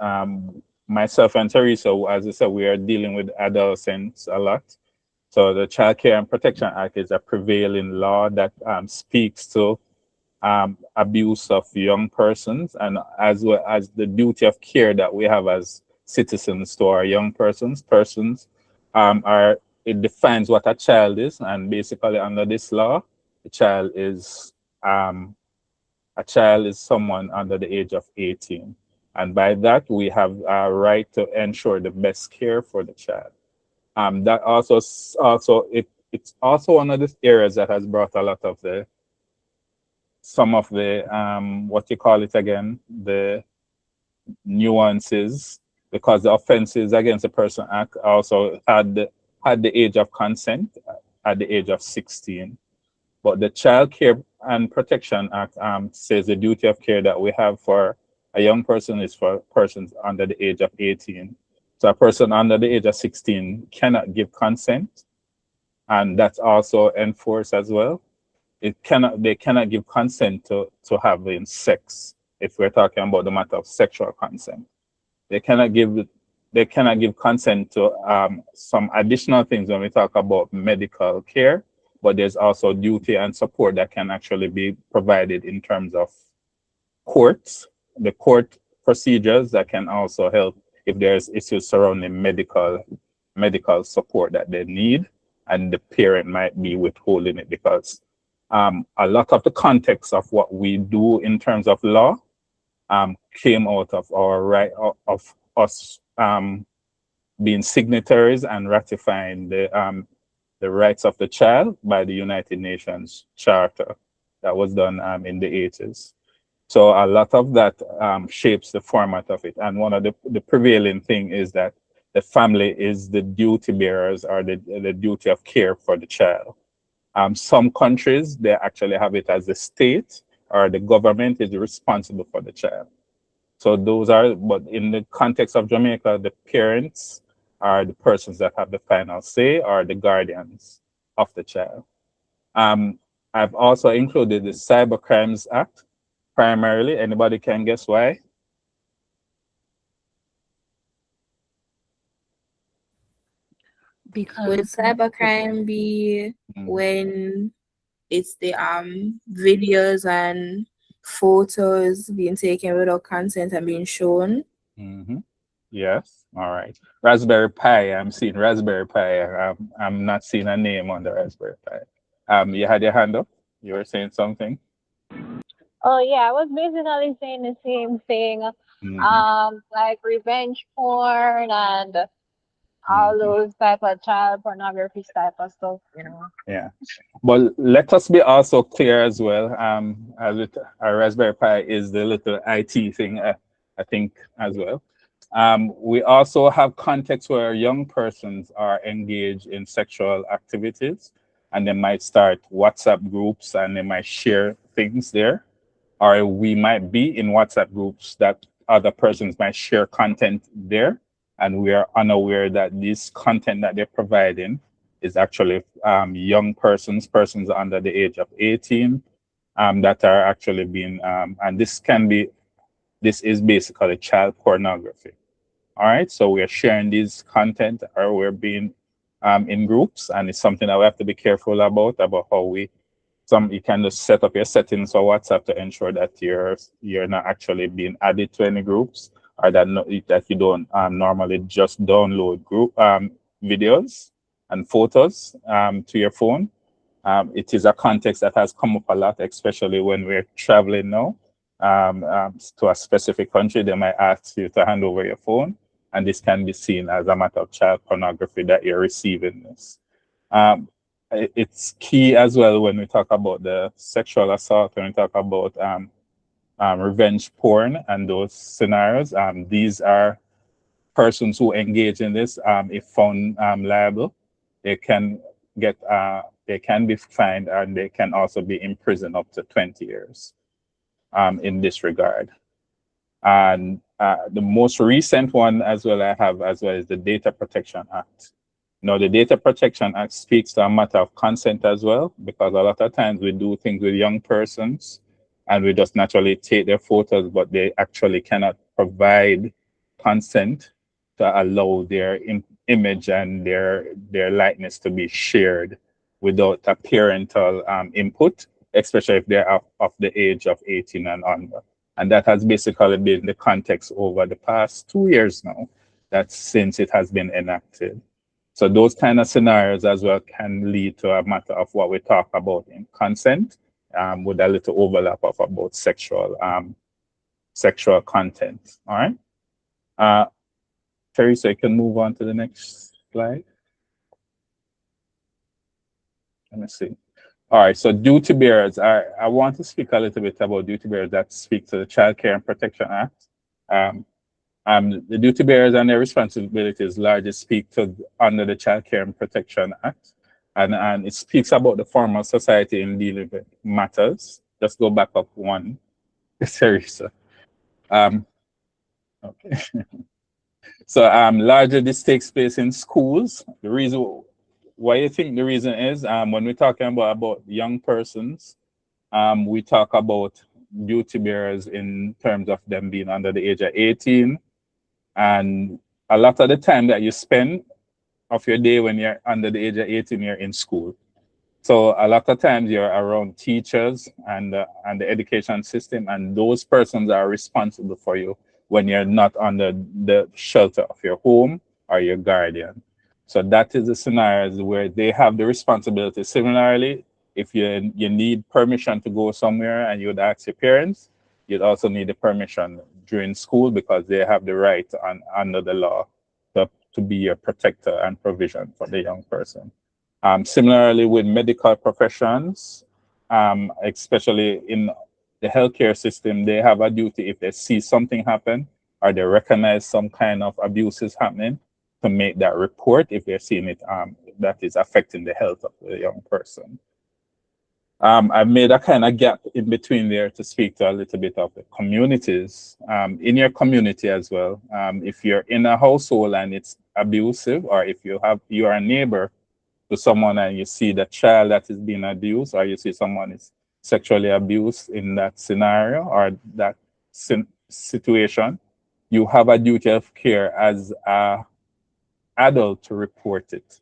Myself and Theresa, as I said, we are dealing with adolescents a lot. So the Child Care and Protection Act is a prevailing law that speaks to abuse of young persons, and as well as the duty of care that we have as citizens to our young persons. It defines what a child is, and basically under this law, a child is someone under the age of 18. And by that, we have a right to ensure the best care for the child. That it's also one of the areas that has brought a lot of some of the what you call it again, the nuances, because the Offenses Against the Person Act also had the age of consent at the age of 16. But the Child Care and Protection Act says the duty of care that we have for a young person is for persons under the age of 18. So a person under the age of 16 cannot give consent, and that's also enforced as well. They cannot give consent to having sex if we're talking about the matter of sexual consent. They cannot give consent to some additional things when we talk about medical care, but there's also duty and support that can actually be provided in terms of the court procedures that can also help if there's issues surrounding medical support that they need, and the parent might be withholding it because a lot of the context of what we do in terms of law came out of our right of us being signatories and ratifying the rights of the child by the United Nations Charter that was done in the 80s. So a lot of that shapes the format of it. And one of the prevailing thing is that the family is the duty bearers or the duty of care for the child. Some countries, they actually have it as the state or the government is responsible for the child. So but in the context of Jamaica, the parents are the persons that have the final say or the guardians of the child. I've also included the Cyber Crimes Act, primarily. Anybody can guess why? Would Because cybercrime be when it's the videos and photos being taken without consent and being shown? Yes. All right. Raspberry Pi. I'm seeing Raspberry Pi. I'm not seeing a name on the Raspberry Pi. You had your hand up. You were saying something. Oh yeah, I was basically saying the same thing. Like revenge porn and all those type of child pornography type of stuff, you know. Yeah. But let us be also clear as well. Our Raspberry Pi is the little IT thing, I think, as well. We also have contexts where young persons are engaged in sexual activities, and they might start WhatsApp groups and they might share things there. Or we might be in WhatsApp groups that other persons might share content there, and we are unaware that this content that they're providing is actually young persons under the age of 18 that are actually being, and this is basically child pornography. All right, so we're sharing this content or we're being in groups, and it's something that we have to be careful about how you can just set up your settings for WhatsApp to ensure that you're not actually being added to any groups, or that you don't normally just download group videos and photos to your phone. It is a context that has come up a lot, especially when we're traveling now to a specific country. They might ask you to hand over your phone, and this can be seen as a matter of child pornography that you're receiving this. It's key as well when we talk about the sexual assault, when we talk about revenge porn and those scenarios. These are persons who engage in this. If found liable, they can be fined, and they can also be imprisoned up to 20 years in this regard. And the most recent one as well is the Data Protection Act. Now, the Data Protection Act speaks to a matter of consent as well, because a lot of times we do things with young persons and we just naturally take their photos, but they actually cannot provide consent to allow their image and their likeness to be shared without a parental input, especially if they're of the age of 18 and under. And that has basically been the context over the past 2 years now, since it has been enacted. So those kind of scenarios as well can lead to a matter of what we talk about in consent, with a little overlap of about sexual content. All right. Theresa, you can move on to the next slide. let me see. All right, so duty bearers. I want to speak a little bit about duty bearers that speak to the Child Care and Protection Act. The duty bearers and their responsibilities largely speak to under the Child Care and Protection Act, and it speaks about the formal society in dealing with matters. Just go back up one, Theresa. Okay. So largely this takes place in schools. The reason why you think the reason is when we're talking about young persons, we talk about duty bearers in terms of them being under the age of 18. And a lot of the time that you spend of your day when you're under the age of 18, you're in school. So a lot of times you're around teachers and the education system, and those persons are responsible for you when you're not under the shelter of your home or your guardian. So that is the scenarios where they have the responsibility. Similarly, if you need permission to go somewhere and you would ask your parents, you'd also need the permission during school because they have the right under the law to be your protector and provision for the young person. Similarly, with medical professions, especially in the healthcare system, they have a duty if they see something happen or they recognize some kind of abuse is happening to make that report if they're seeing it that is affecting the health of the young person. I've made a kind of gap in between there to speak to a little bit of the communities. In your community as well, if you're in a household and it's abusive, or if you are a neighbor to someone and you see the child that is being abused, or you see someone is sexually abused in that scenario or that situation, you have a duty of care as an adult to report it.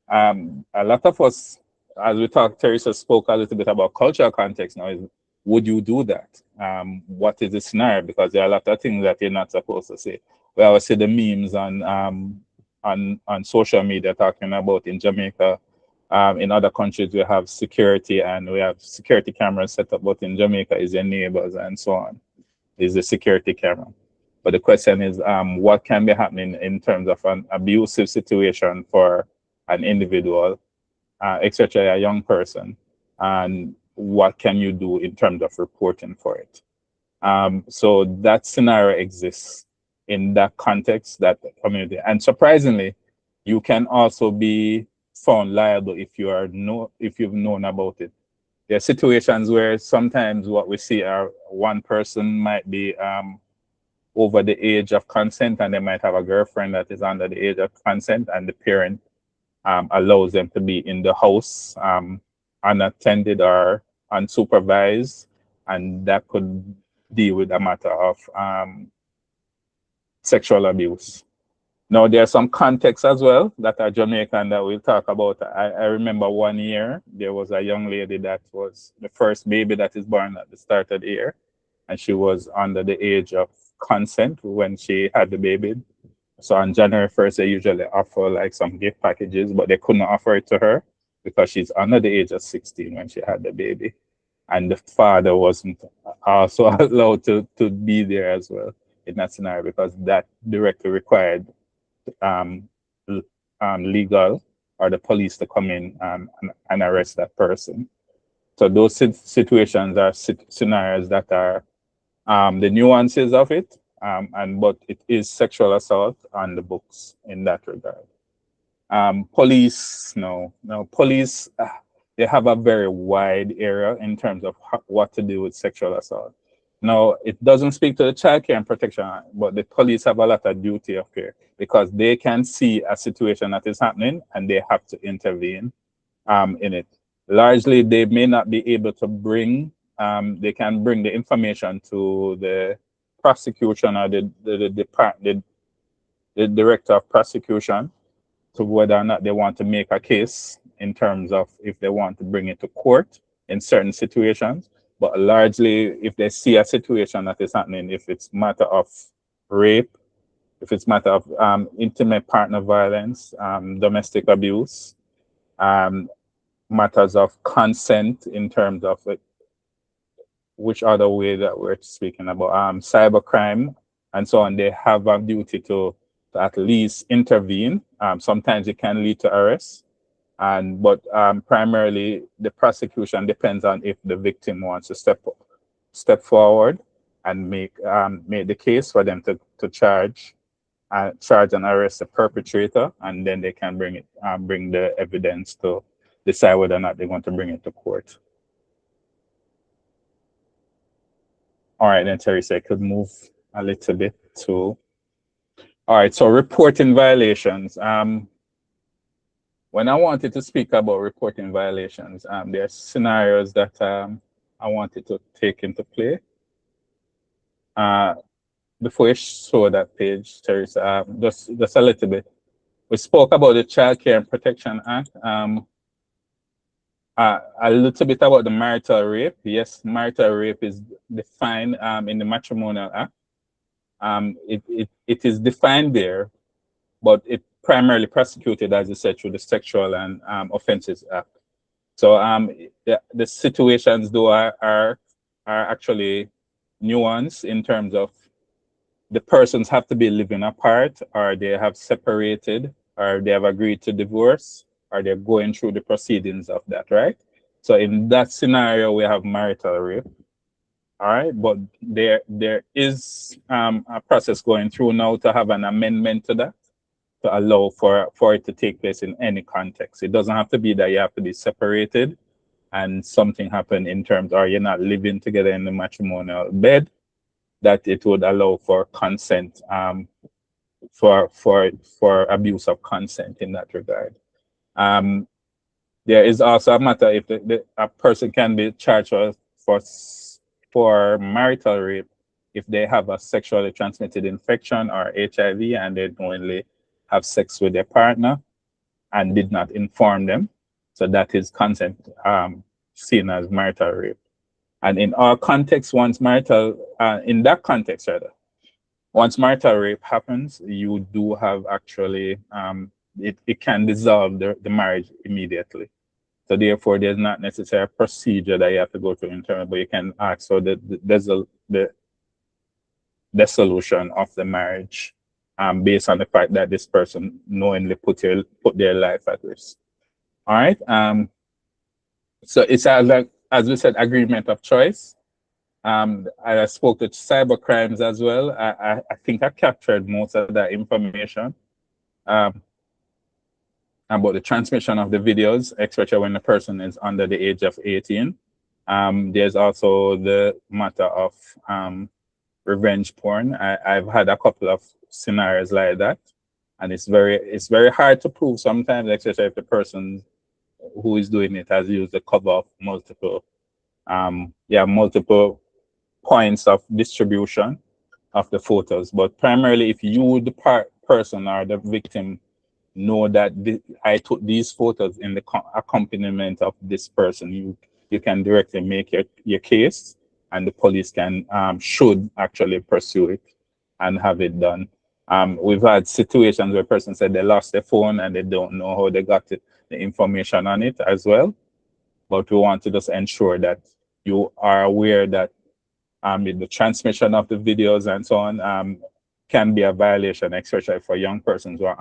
A lot of us, as we talked, Theresa spoke a little bit about cultural context now, is would you do that? What is the scenario? Because there are a lot of things that you're not supposed to say. We always see the memes on social media talking about in Jamaica. In other countries, we have security and we have security cameras set up, but in Jamaica is your neighbors and so on. Is the security camera. But the question is, what can be happening in terms of an abusive situation for an individual, especially a young person, and what can you do in terms of reporting for it? So that scenario exists in that context, that community. And surprisingly, you can also be found liable if you've known about it. There are situations where sometimes what we see are one person might be over the age of consent, and they might have a girlfriend that is under the age of consent, and the parent allows them to be in the house unattended or unsupervised, and that could deal with a matter of sexual abuse. Now, there are some contexts as well that are Jamaican that we'll talk about. I remember one year, there was a young lady that was the first baby that is born at the start of the year, and she was under the age of consent when she had the baby. So on January 1st, they usually offer like some gift packages, but they couldn't offer it to her because she's under the age of 16 when she had the baby. And the father wasn't also allowed to be there as well in that scenario because that directly required legal or the police to come in and arrest that person. So those situations are scenarios that are the nuances of it, but it is sexual assault on the books in that regard. Police, police, they have a very wide area in terms of what to do with sexual assault. Now, it doesn't speak to the Child Care and Protection Act, but the police have a lot of duty of care because they can see a situation that is happening and they have to intervene in it. Largely, they may not be able to bring, they can bring the information to the prosecution or the director of prosecution to whether or not they want to make a case in terms of if they want to bring it to court in certain situations. But largely, if they see a situation that is happening, if it's matter of rape, if it's matter of intimate partner violence, domestic abuse, matters of consent in terms of which other way that we're speaking about, cybercrime and so on, they have a duty to at least intervene. Sometimes it can lead to arrest. But primarily the prosecution depends on if the victim wants to step forward and make the case for them to charge and arrest the perpetrator, and then they can bring the evidence to decide whether or not they want to bring it to court. All right, then Theresa, I could move a little bit to. All right, so reporting violations. When I wanted to speak about reporting violations, there are scenarios that I wanted to take into play. Before you show that page, Theresa, just a little bit. We spoke about the Child Care and Protection Act. A little bit about the marital rape. Yes, marital rape is defined in the Matrimonial Act. It is defined there, but it primarily prosecuted, as you said, through the Sexual and Offences Act. So the situations though are actually nuanced in terms of the persons have to be living apart, or they have separated, or they have agreed to divorce, or they're going through the proceedings of that, right? So in that scenario, we have marital rape. All right, but there is a process going through now to have an amendment to that, to allow for it to take place in any context. It doesn't have to be that you have to be separated and something happened in terms, or you're not living together in the matrimonial bed, that it would allow for consent, for abuse of consent in that regard. There is also a matter if a person can be charged for marital rape if they have a sexually transmitted infection or HIV and they knowingly have sex with their partner and did not inform them. So that is consent seen as marital rape. And in our context, once marital rape happens, you do have actually, it can dissolve the marriage immediately. So therefore, there's not necessarily a procedure that you have to go through internally, but you can ask for the dissolution of the marriage based on the fact that this person knowingly put their life at risk. All right. So it's like, as we said, agreement of choice. I spoke to cyber crimes as well. I think I captured most of that information about the transmission of the videos, especially when the person is under the age of 18. There's also the matter of revenge porn. I've had a couple of scenarios like that, and it's very hard to prove sometimes, especially if the person who is doing it has used the cover of multiple points of distribution of the photos. But primarily, if you, the person or the victim, know that I took these photos in the accompaniment of this person, you can directly make your case, and the police can should actually pursue it and have it done. We've had situations where persons said they lost their phone and they don't know how they got the information on it as well. But we want to just ensure that you are aware that the transmission of the videos and so on can be a violation, especially for young persons who are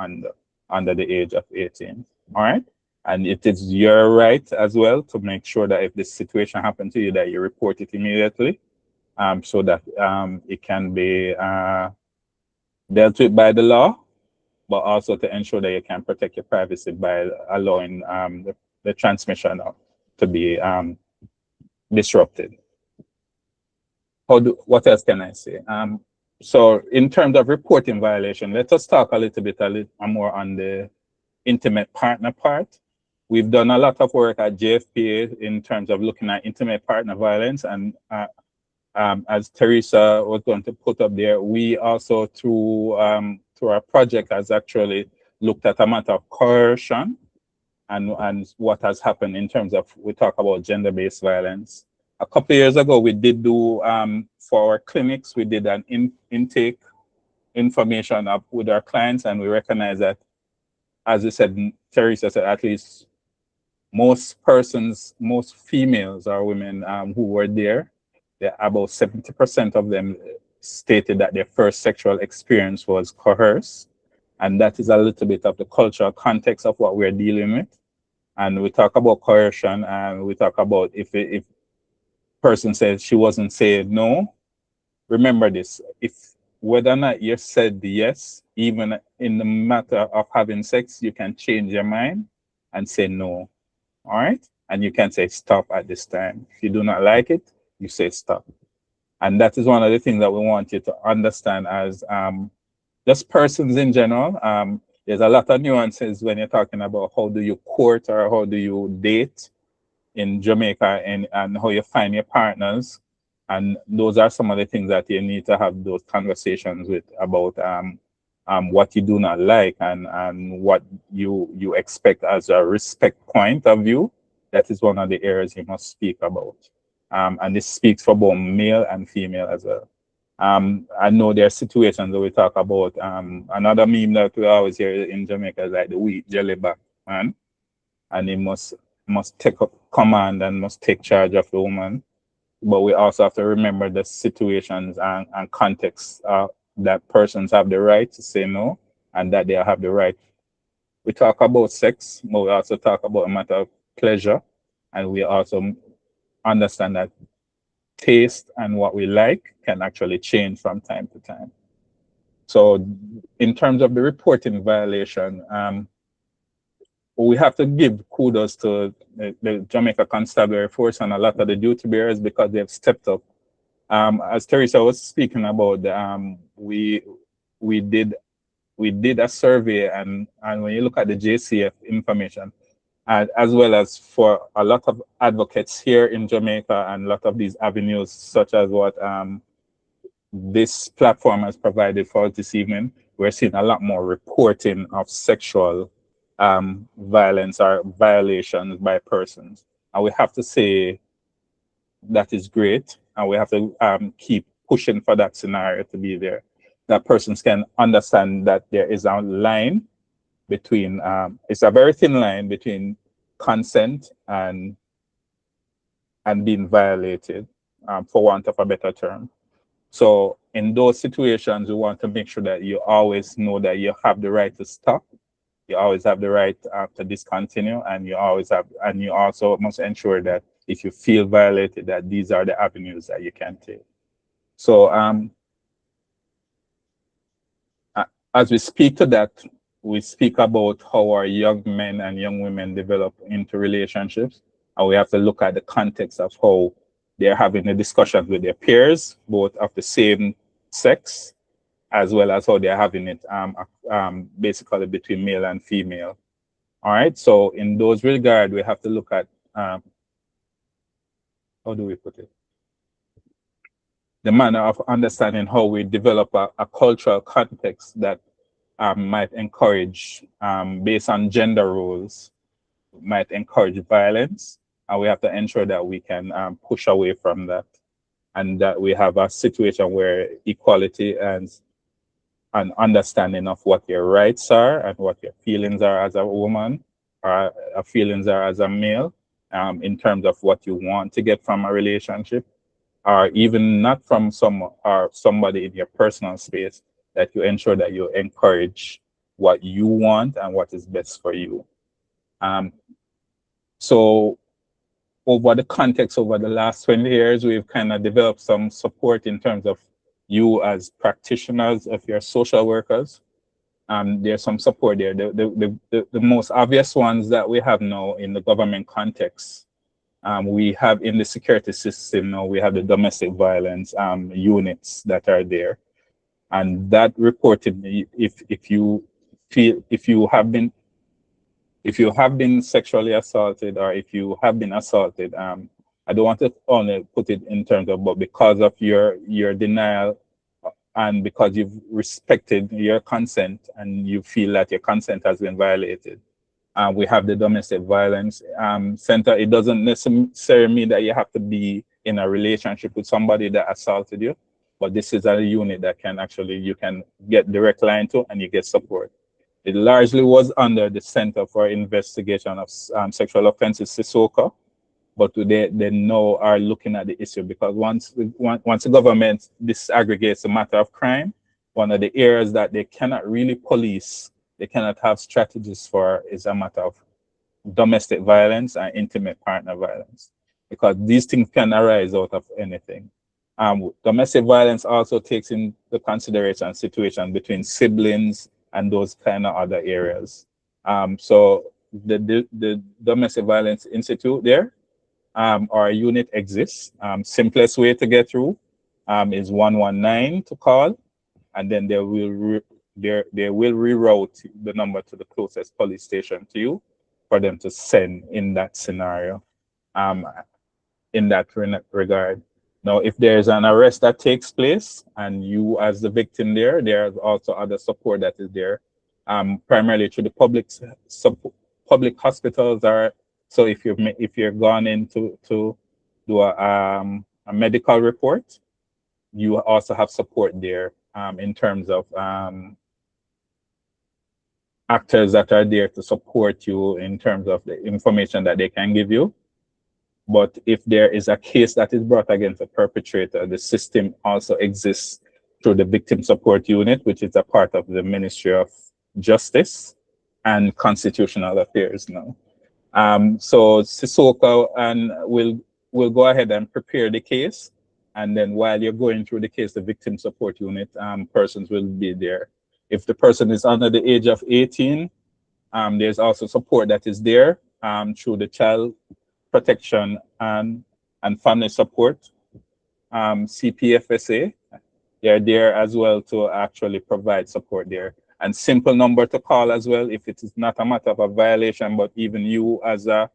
under the age of 18. All right. And it is your right as well to make sure that if this situation happens to you, that you report it immediately, so that it can be dealt with by the law, but also to ensure that you can protect your privacy by allowing the transmission to be disrupted. What else can I say? So in terms of reporting violation, let us talk a little bit more on the intimate partner part. We've done a lot of work at JFPA in terms of looking at intimate partner violence, and as Theresa was going to put up there, we also through our project has actually looked at a matter of coercion and what has happened in terms of, we talk about gender-based violence. A couple of years ago, we did do for our clinics, we did an intake information up with our clients, and we recognize that, as you said, Theresa said, at least most females or women who were there, about 70% of them stated that their first sexual experience was coerced. And that is a little bit of the cultural context of what we're dealing with. And we talk about coercion, and we talk about if person says she wasn't saying no, remember this: if whether or not you said yes, even in the matter of having sex, you can change your mind and say no. All right, and you can say stop at this time. If you do not like it, you say stop. And that is one of the things that we want you to understand as just persons in general. There's a lot of nuances when you're talking about how do you court or how do you date in Jamaica, and how you find your partners. And those are some of the things that you need to have those conversations with about what you do not like, and what you expect as a respect point of view. That is one of the areas you must speak about. And this speaks for both male and female as well. I know there are situations that we talk about. Another meme that we always hear in Jamaica is like the wheat jelly back man, and he must take up command and must take charge of the woman. But we also have to remember the situations and contexts that persons have the right to say no, and that they have the right. We talk about sex, but we also talk about a matter of pleasure, and we also understand that taste and what we like can actually change from time to time. So in terms of the reporting violation, we have to give kudos to the Jamaica Constabulary Force and a lot of the duty bearers because they've stepped up. As Theresa was speaking about, we did a survey, and when you look at the JCF information, as well as for a lot of advocates here in Jamaica and a lot of these avenues, such as what this platform has provided for us this evening, we're seeing a lot more reporting of sexual violence or violations by persons. And we have to say that is great, and we have to keep pushing for that scenario to be there. That persons can understand that there is a line between, it's a very thin line between consent and being violated, for want of a better term. So in those situations, we want to make sure that you always know that you have the right to stop. You always have the right to discontinue, and you also must ensure that if you feel violated, that these are the avenues that you can take. So as we speak to that, we speak about how our young men and young women develop into relationships, and we have to look at the context of how they're having a discussion with their peers, both of the same sex, as well as how they're having it basically between male and female. All right, so in those regard, we have to look at, how do we put it? The manner of understanding how we develop a cultural context that might encourage, based on gender roles, might encourage violence. And we have to ensure that we can push away from that, and that we have a situation where equality and an understanding of what your rights are and what your feelings are as a woman, or feelings are as a male, in terms of what you want to get from a relationship, or even not from somebody in your personal space, that you ensure that you encourage what you want and what is best for you. So over the context over the last 20 years, we've kind of developed some support in terms of you as practitioners, if you're social workers. There's some support there. The most obvious ones that we have now in the government context, we have in the security system now, we have the domestic violence units that are there. And that reported, if you have been sexually assaulted, or if you have been assaulted, I don't want to only put it in terms of, but because of your denial, and because you've respected your consent and you feel that your consent has been violated, we have the domestic violence center. It doesn't necessarily mean that you have to be in a relationship with somebody that assaulted you, but this is a unit that you can get direct line to, and you get support. It largely was under the Center for Investigation of Sexual Offenses, CISOCA, but they now are looking at the issue, because once the government disaggregates the matter of crime, one of the areas that they cannot really police, they cannot have strategies for, is a matter of domestic violence and intimate partner violence, because these things can arise out of anything. Domestic violence also takes into consideration situation between siblings and those kind of other areas. So the Domestic Violence Institute there, our unit exists. Simplest way to get through is 119 to call, and then they will reroute the number to the closest police station to you for them to send in that scenario. In that regard. Now, if there's an arrest that takes place and you as the victim there's also other support that is there, primarily through the public hospitals. Are so if you're gone in to do a medical report, you also have support there in terms of actors that are there to support you in terms of the information that they can give you. But if there is a case that is brought against a perpetrator, the system also exists through the Victim Support Unit, which is a part of the Ministry of Justice and Constitutional Affairs now. So Sissoko and will go ahead and prepare the case. And then while you're going through the case, the Victim Support Unit persons will be there. If the person is under the age of 18, there's also support that is there through the Child Protection and Family Support, CPFSA. They're there as well to actually provide support there. And simple number to call as well if it is not a matter of a violation, but even you as a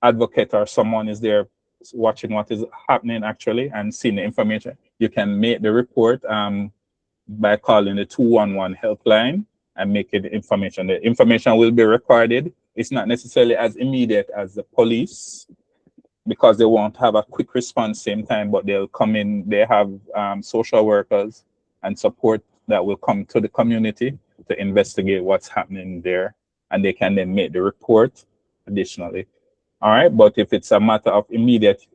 advocate or someone is there watching what is happening actually and seeing the information, you can make the report by calling the 211 helpline and making the information. The information will be recorded. It's not necessarily as immediate as the police because they won't have a quick response same time, but they'll come in, they have social workers and support that will come to the community to investigate what's happening there, and they can then make the report additionally. All right, but if it's a matter of immediate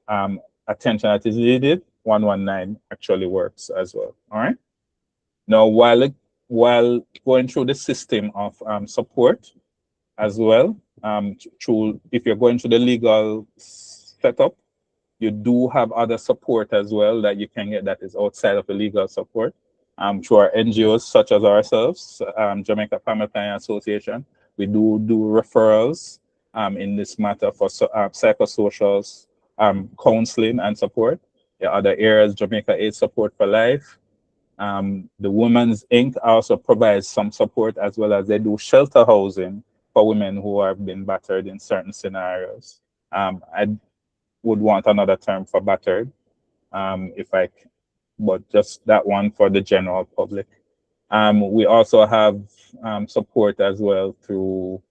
attention that is needed, 119 actually works as well. All right. Now, while going through the system of support as well, through if you're going through the legal setup, you do have other support as well that you can get that is outside of the legal support. Through our NGOs such as ourselves, Jamaica Family Planning Association, we do referrals in this matter for psychosocial counseling and support. The other areas, Jamaica AIDS Support for Life. The Women's Inc. also provides some support, as well as they do shelter housing for women who have been battered in certain scenarios. I would want another term for battered, but just that one for the general public. We also have support as well through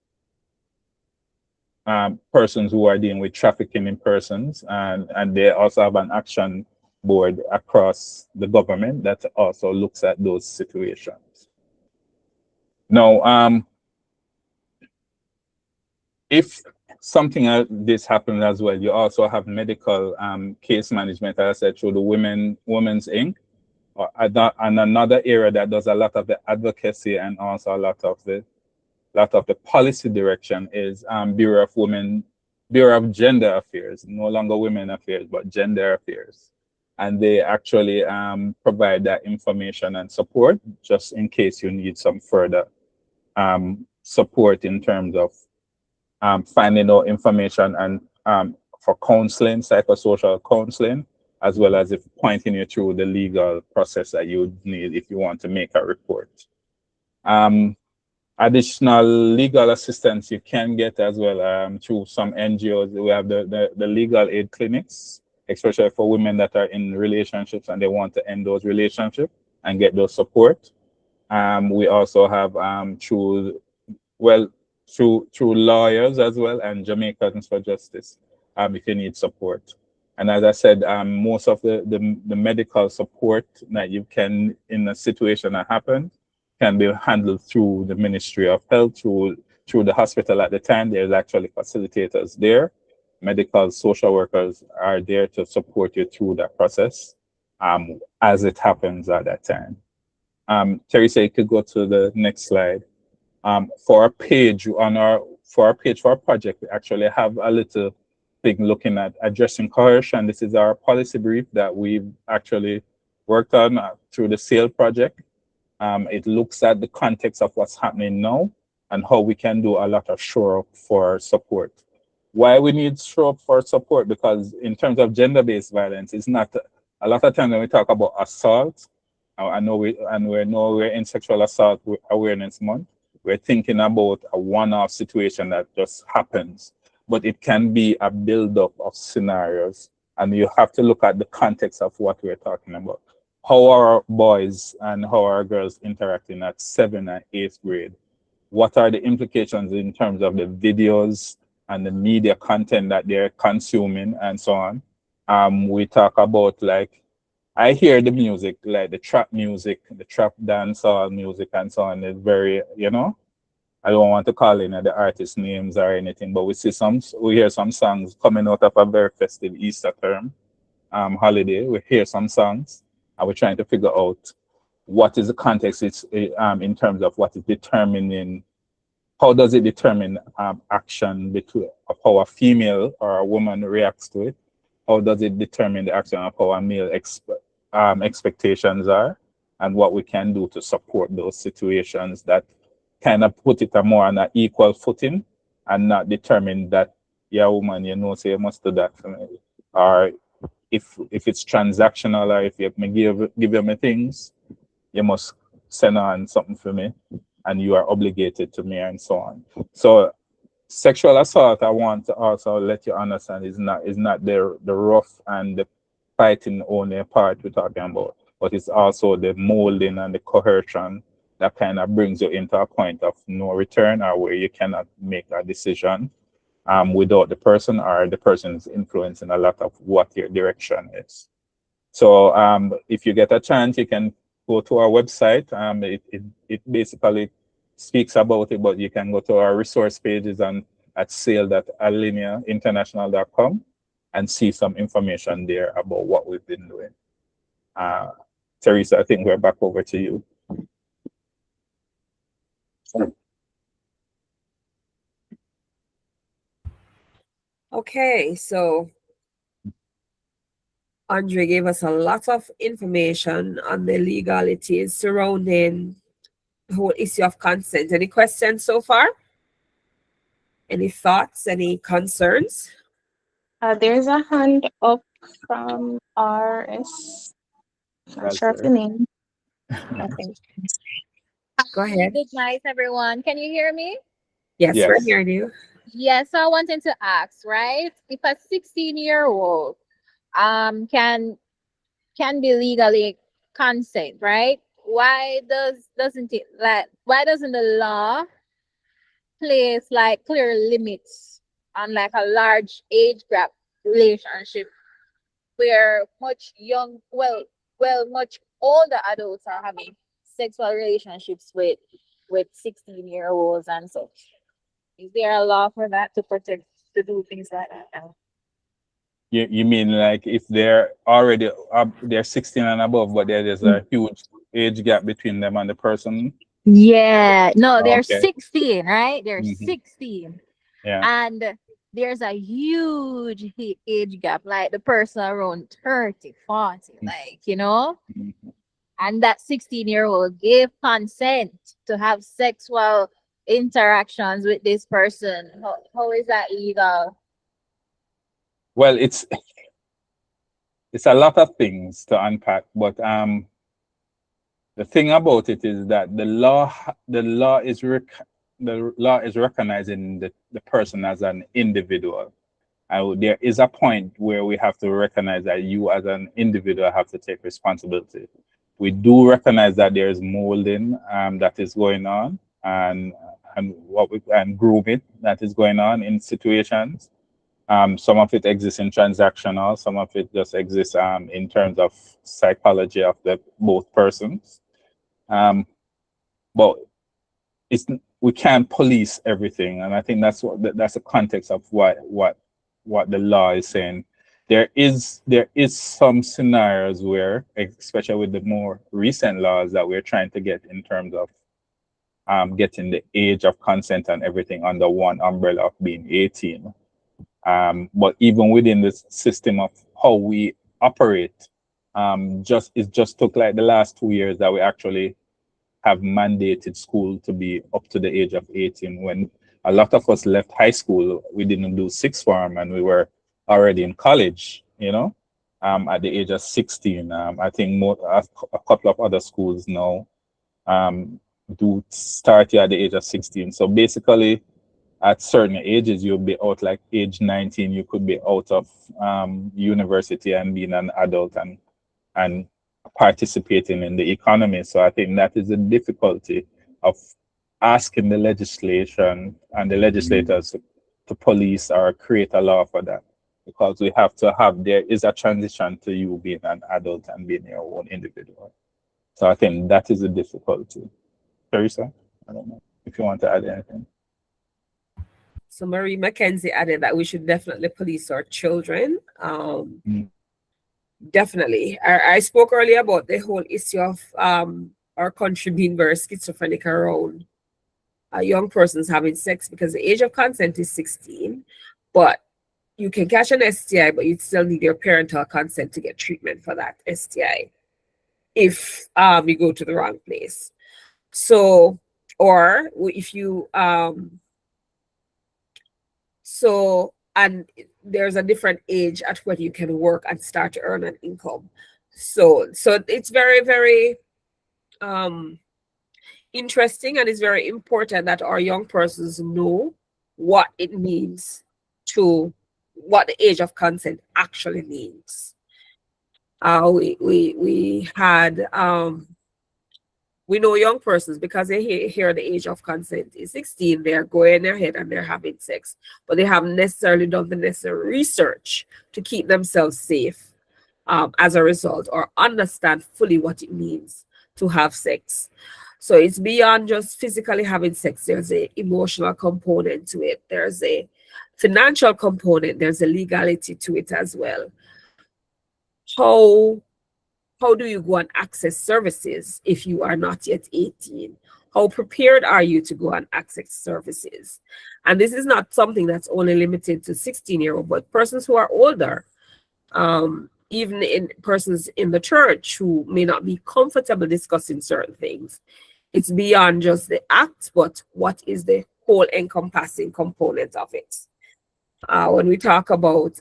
persons who are dealing with trafficking in persons, and they also have an action board across the government that also looks at those situations. Now, if something like this happens as well, you also have medical case management, as I said, through the Women's Inc. And another area that does a lot of the advocacy and also a lot of the policy direction is Bureau of Gender Affairs, no longer Women Affairs, but Gender Affairs. And they actually provide that information and support just in case you need some further support in terms of finding out information and for counseling, psychosocial counseling, as well as if pointing you through the legal process that you would need if you want to make a report. Additional legal assistance you can get as well through some NGOs. We have the legal aid clinics, especially for women that are in relationships and they want to end those relationships and get those support. We also have through lawyers as well and Jamaicans for Justice if you need support. And as I said, most of the medical support that you can, in a situation that happens, can be handled through the Ministry of Health, through the hospital at the time. There's actually facilitators there. Medical social workers are there to support you through that process as it happens at that time. Theresa, you could go to the next slide. For our page on our for our page for our project, we actually have a little thing looking at addressing coercion. This is our policy brief that we've actually worked on through the SAIL project. It looks at the context of what's happening now and how we can do a lot of shore up for support. Why we need shore up for support? Because in terms of gender-based violence, it's not a lot of times when we talk about assault. I know we're in Sexual Assault Awareness Month. We're thinking about a one-off situation that just happens, but it can be a build-up of scenarios, and you have to look at the context of what we're talking about. How are boys and how are girls interacting at 7th and 8th grade? What are the implications in terms of the videos and the media content that they're consuming and so on? We talk about, like, I hear the music, like the trap music, the trap dancehall music and so on is very, you know, I don't want to call in the artist names or anything, but we hear some songs coming out of a very festive Easter term holiday. We hear some songs and we're trying to figure out what is the context in terms of what is determining, how does it determine action between of how a female or a woman reacts to it? How does it determine the action of how a male expectations are, and what we can do to support those situations that kind of put it more on an equal footing and not determine that, yeah, woman, you know, say you must do that for me. Or if it's transactional, or if you give you my things, you must send on something for me and you are obligated to me and so on. So sexual assault, I want to also let you understand, is not the rough and the fighting only part we're talking about, but it's also the molding and the coercion that kind of brings you into a point of no return, or where you cannot make a decision without the person, or the person is influencing a lot of what your direction is. So if you get a chance, you can go to our website. It basically speaks about it, but you can go to our resource pages at sale.alineainternational.com and see some information there about what we've been doing. Theresa, I think we're back over to you. Okay, so Andrae gave us a lot of information on the legalities surrounding the whole issue of consent. Any questions so far? Any thoughts? Any concerns? There's a hand up from RS. Not sure of the name. I think. Go ahead. Good night, everyone. Can you hear me? Yes, Yes. we're hearing you. Yes, so I wanted to ask, right? If a 16-year-old can be legally consent, right? Why doesn't the law place like clear limits on like a large age gap relationship where much older adults are having sexual relationships with 16-year-olds and such? Is there a law for that to do things like that now? You mean like if they're already they're 16 and above, but there's a huge age gap between them and the person? Yeah, no, they're Okay. 16, right? They're Mhm. 16. Yeah. And there's a huge age gap, like the person around 30, 40, like, you know? Mhm. And that 16-year-old gave consent to have sexual interactions with this person. How is that legal? Well, it's a lot of things to unpack, but the thing about it is that the law is recognizing the person as an individual. There is a point where we have to recognize that you as an individual have to take responsibility. We do recognize that there is molding that is going on, and grooming that is going on in situations. Some of it exists in transactional, some of it just exists in terms of psychology of both persons. But we can't police everything, and I think that's the context of what the law is saying. There is some scenarios where, especially with the more recent laws that we're trying to get in terms of getting the age of consent and everything under one umbrella of being 18. But even within the system of how we operate, it just took like the last 2 years that we actually have mandated school to be up to the age of 18. When a lot of us left high school, we didn't do sixth form and we were already in college, you know, at the age of 16. I think a couple of other schools now do start you at the age of 16. So basically, at certain ages, you'll be out, like age 19, you could be out of university and being an adult and participating in the economy. So I think that is the difficulty of asking the legislation and the legislators to police or create a law for that, because we have to have, there is a transition to you being an adult and being your own individual. So I think that is the difficulty. Theresa, I don't know if you want to add anything. So Marie Mackenzie added that we should definitely police our children. Definitely. I spoke earlier about the whole issue of our country being very schizophrenic around young persons having sex, because the age of consent is 16, but you can catch an STI, but you still need your parental consent to get treatment for that STI if you go to the wrong place. So, or if you and there's a different age at when you can work and start to earn an income. So it's very, very interesting, and it's very important that our young persons know what it means, to what the age of consent actually means. We had we know young persons, because they hear the age of consent is 16, they're going ahead and they're having sex, but they haven't necessarily done the necessary research to keep themselves safe as a result, or understand fully what it means to have sex. So it's beyond just physically having sex. There's an emotional component to it. There's a financial component. There's a legality to it as well. How do you go and access services if you are not yet 18? How prepared are you to go and access services? And this is not something that's only limited to 16-year-old, but persons who are older, even in persons in the church who may not be comfortable discussing certain things. It's beyond just the act, but what is the whole encompassing component of it? When we talk about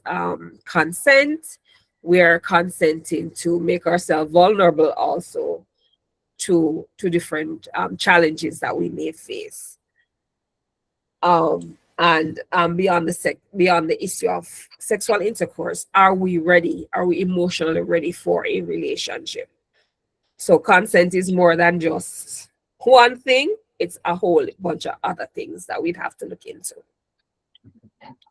consent, we are consenting to make ourselves vulnerable also to different challenges that we may face. And beyond the issue of sexual intercourse, are we ready? Are we emotionally ready for a relationship? So consent is more than just one thing. It's a whole bunch of other things that we'd have to look into.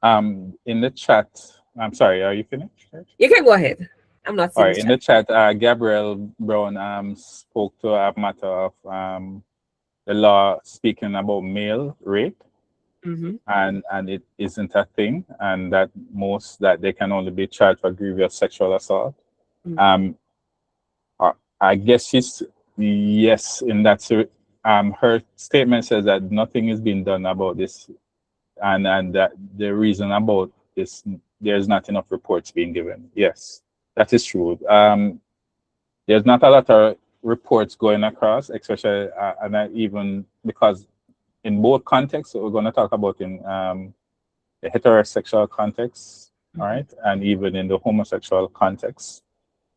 In the chat, I'm sorry, are you finished? You can go ahead. I'm not All right, in the chat, Gabriel Brown spoke to a matter of the law speaking about male rape. And it isn't a thing, and that they can only be charged for grievous sexual assault. I guess yes, in that her statement says that nothing is being done about this, and that the reason about this, there's not enough reports being given. Yes, that is true. There's not a lot of reports going across, especially and even because in both contexts, so we're going to talk about in the heterosexual context, all right, and even in the homosexual context,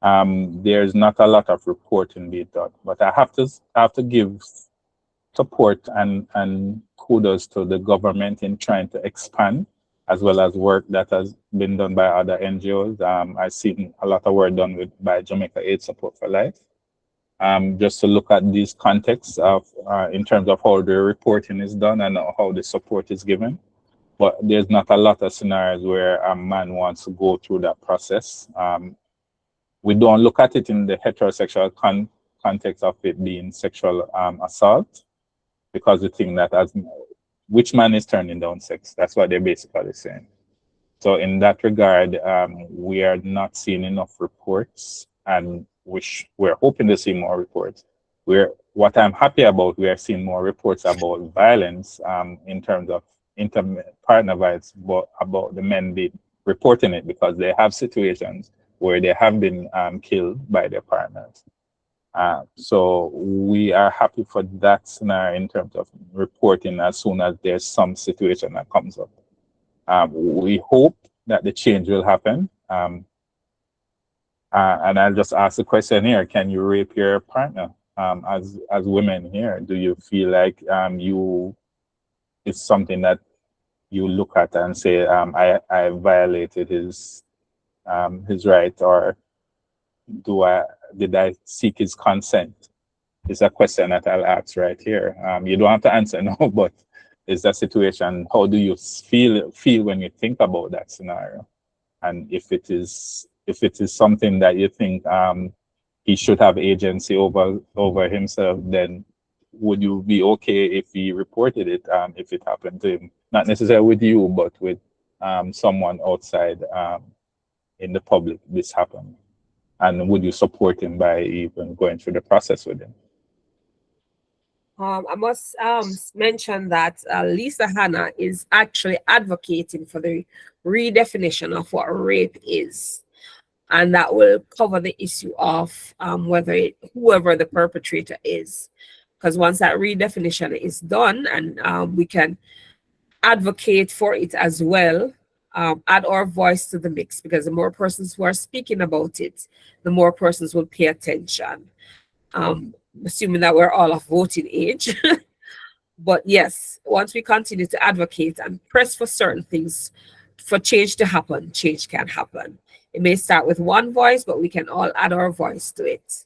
there's not a lot of reporting being done. But I have to give support and kudos to the government in trying to expand, as well as work that has been done by other NGOs. I've seen a lot of work done by Jamaica AIDS Support for Life. Just to look at these contexts of in terms of how the reporting is done and how the support is given. But there's not a lot of scenarios where a man wants to go through that process. We don't look at it in the heterosexual context of it being sexual assault, because we think that which man is turning down sex? That's what they're basically saying. So in that regard, we are not seeing enough reports, and we're hoping to see more reports. We're what I'm happy about, we are seeing more reports about violence in terms of partner violence, but about the men reporting it because they have situations where they have been killed by their partners. So we are happy for that scenario in terms of reporting as soon as there's some situation that comes up. We hope that the change will happen. And I'll just ask the question here: can you rape your partner? As women here, do you feel like it's something that you look at and say, I violated his right, or did I seek his consent? It's a question that I'll ask right here. You don't have to answer no, but is that situation, how do you feel when you think about that scenario? And if it is something that you think he should have agency over himself, then would you be okay if he reported it if it happened to him? Not necessarily with you, but with someone outside in the public, this happened. And would you support him by even going through the process with him? I must mention that Lisa Hanna is actually advocating for the redefinition of what rape is. And that will cover the issue of whoever the perpetrator is. Because once that redefinition is done, and we can advocate for it as well, add our voice to the mix, because the more persons who are speaking about it, the more persons will pay attention. Assuming that we're all of voting age. But yes, once we continue to advocate and press for certain things, for change to happen, change can happen. It may start with one voice, but we can all add our voice to it,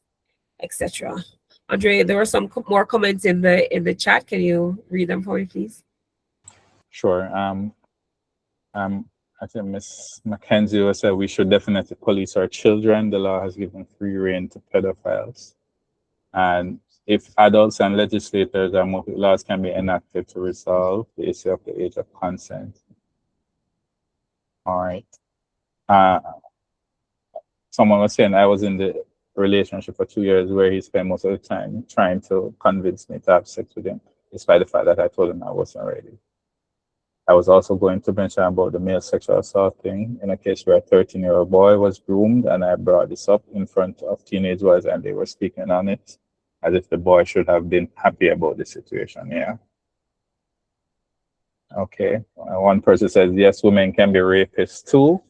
etc. Andrae, there were some more comments in the chat. Can you read them for me, please? Sure. I think Ms. Mackenzie will say we should definitely police our children. The law has given free rein to pedophiles. And if adults and legislators and laws can be enacted to resolve the issue of the age of consent. All right. Someone was saying I was in the relationship for 2 years where he spent most of the time trying to convince me to have sex with him, despite the fact that I told him I wasn't ready. I was also going to mention about the male sexual assault thing in a case where a 13-year-old boy was groomed, and I brought this up in front of teenage boys and they were speaking on it as if the boy should have been happy about the situation. Yeah. Okay. One person says, yes, women can be rapists too.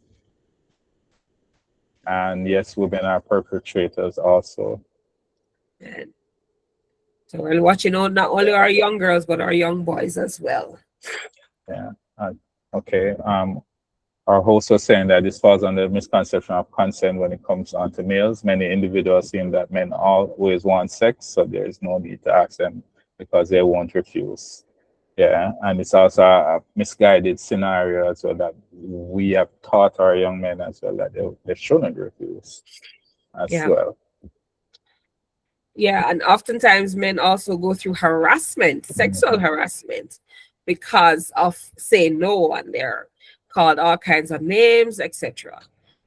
And yes, women are perpetrators also. And so we're watching on not only our young girls, but our young boys as well. Yeah. Okay. Our host was saying that this falls under the misconception of consent when it comes on to males. Many individuals seem that men always want sex, so there is no need to ask them because they won't refuse. Yeah, and it's also a misguided scenario as well that we have taught our young men as well that they shouldn't refuse as well. Yeah, and oftentimes men also go through harassment, sexual harassment, because of saying no, and they're called all kinds of names, etc.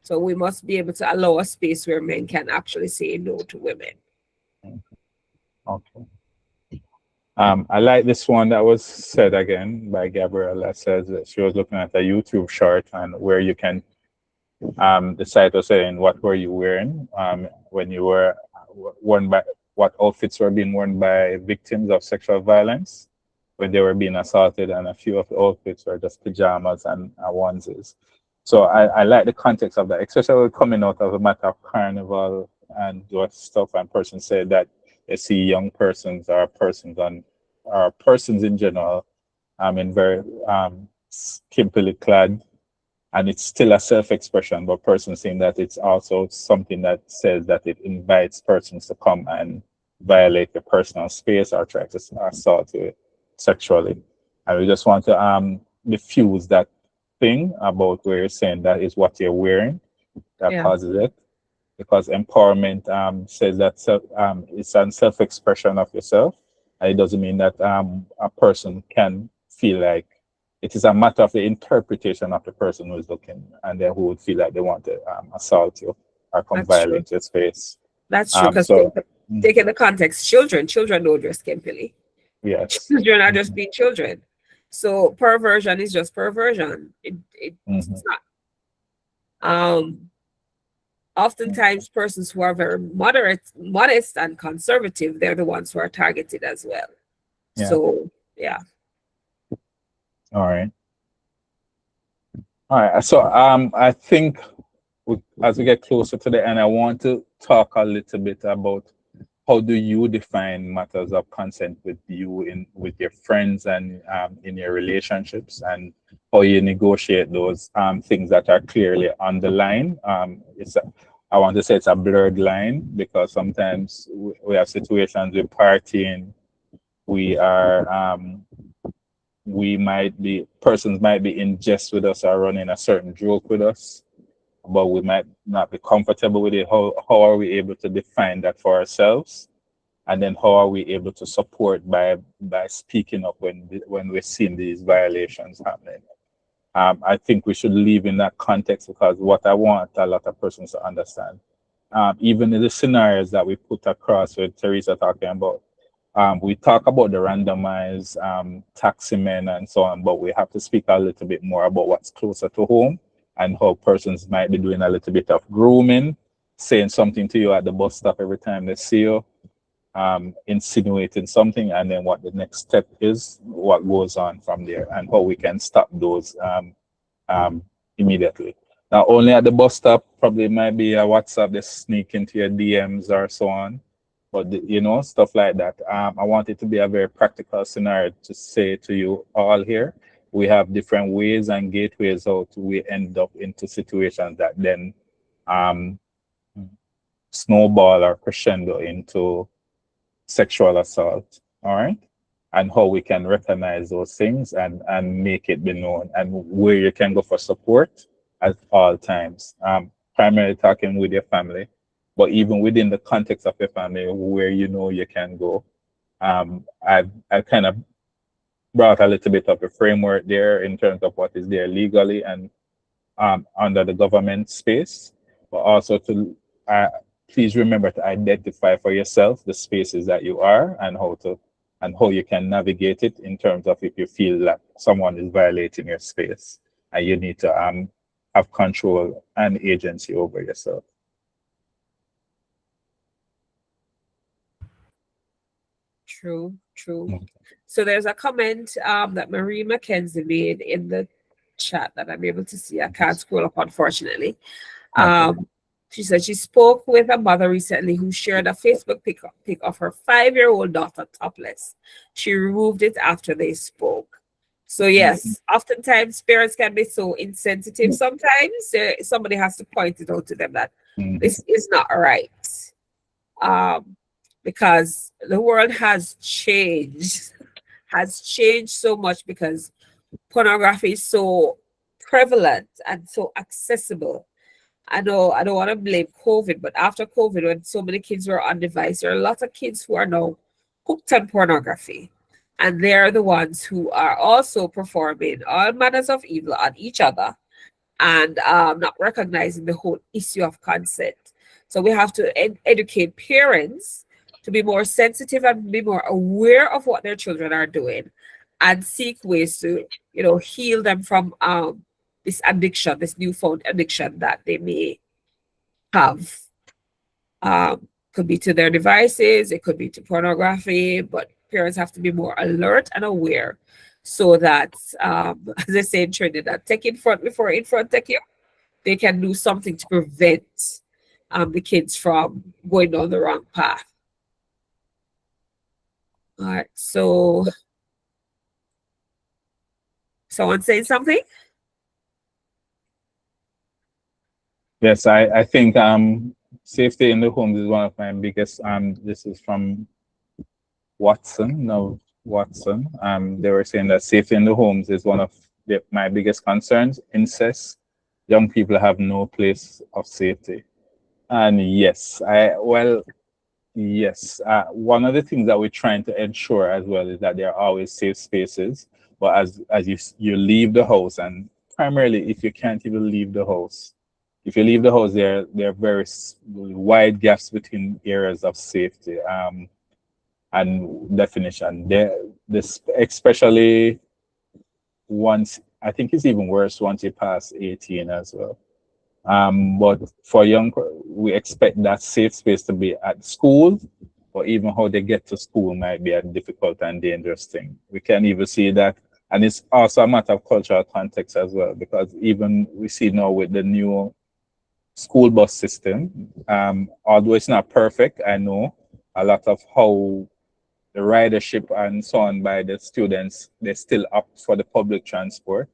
So we must be able to allow a space where men can actually say no to women. Okay. I like this one that was said again by Gabrielle that says that she was looking at a YouTube short and where you can, the site was saying, what were you wearing when you were worn by, what outfits were being worn by victims of sexual violence when they were being assaulted, and a few of the outfits were just pajamas and onesies. So I like the context of that, especially coming out of a matter of carnival and what stuff, and person said that they see young persons or persons in general in very skimpily clad, and it's still a self-expression, but persons saying that it's also something that says that it invites persons to come and violate the personal space or try to assault you sexually. And we just want to diffuse that thing about where you're saying that is what you're wearing that causes it. Because empowerment says that it's a self-expression of yourself. And it doesn't mean that a person can feel like it is a matter of the interpretation of the person who is looking, and then who would feel like they want to assault you or come violate your space. That's true, because So take in the context, children don't dress skimpily. yes. Children are just being children. So perversion is just perversion. It's not. Oftentimes persons who are very modest and conservative, they're the ones who are targeted as well. Yeah. So yeah. All right. So I think as we get closer to the end, I want to talk a little bit about how do you define matters of consent with with your friends and in your relationships, and how you negotiate those things that are clearly on the line. I want to say it's a blurred line, because sometimes we have situations with partying. Persons might be in jest with us or running a certain joke with us, but we might not be comfortable with it. How are we able to define that for ourselves? And then how are we able to support by speaking up when we're seeing these violations happening? I think we should leave in that context, because what I want a lot of persons to understand, even in the scenarios that we put across with Theresa talking about, we talk about the randomized taxi men and so on, but we have to speak a little bit more about what's closer to home, and how persons might be doing a little bit of grooming, saying something to you at the bus stop every time they see you, insinuating something, and then what the next step is, what goes on from there, and how we can stop those immediately. Now, only at the bus stop, probably might be a WhatsApp that sneak into your DMs or so on, but stuff like that. I want it to be a very practical scenario to say to you all here. We have different ways and gateways how we end up into situations that then snowball or crescendo into sexual assault. All right. And how we can recognize those things and make it be known, and where you can go for support at all times. Primarily talking with your family, but even within the context of your family, where you can go. I've kind of brought a little bit of a framework there in terms of what is there legally and under the government space, but also to please remember to identify for yourself the spaces that you are, and how you can navigate it in terms of if you feel that someone is violating your space, and you need to have control and agency over yourself. True. So there's a comment that Marie McKenzie made in the chat that I'm able to see. I can't scroll up, unfortunately. She said she spoke with a mother recently who shared a Facebook pic of her 5-year-old daughter topless. She removed it after they spoke. So yes, oftentimes parents can be so insensitive. Sometimes somebody has to point it out to them that this is not right. Because the world has changed so much, because pornography is so prevalent and so accessible. I know I don't want to blame COVID, but after COVID, when so many kids were on device, there are a lot of kids who are now hooked on pornography. And they're the ones who are also performing all manners of evil on each other, and not recognizing the whole issue of consent. So we have to educate parents to be more sensitive and be more aware of what their children are doing, and seek ways to, heal them from this addiction, this newfound addiction that they may have. Could be to their devices, it could be to pornography, but parents have to be more alert and aware, so that, as they say in Trinidad, take in front before in front take you. They can do something to prevent the kids from going down the wrong path. All right, so someone saying something? Yes, I think safety in the homes is one of my biggest. This is from Watson. They were saying that safety in the homes is one of my biggest concerns. Incest, young people have no place of safety. And yes, one of the things that we're trying to ensure as well is that there are always safe spaces. But as you leave the house, and primarily if you can't even leave the house, if you leave the house, there are very wide gaps between areas of safety and definition. This especially once, I think it's even worse once you pass 18 as well. But for we expect that safe space to be at school, or even how they get to school might be a difficult and dangerous thing. We can even see that, and it's also a matter of cultural context as well, because even we see now with the new school bus system, although it's not perfect, I know a lot of how the ridership and so on by the students, they still opt for the public transport,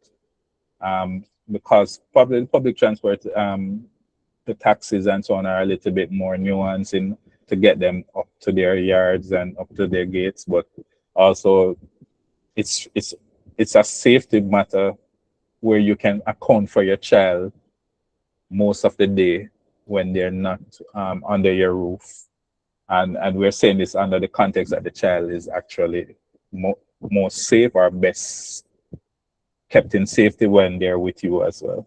because public transport, the taxis and so on are a little bit more nuanced in to get them up to their yards and up to their gates, but also it's a safety matter where you can account for your child most of the day when they're not under your roof. And we're saying this under the context that the child is actually more safe or best kept in safety when they're with you as well.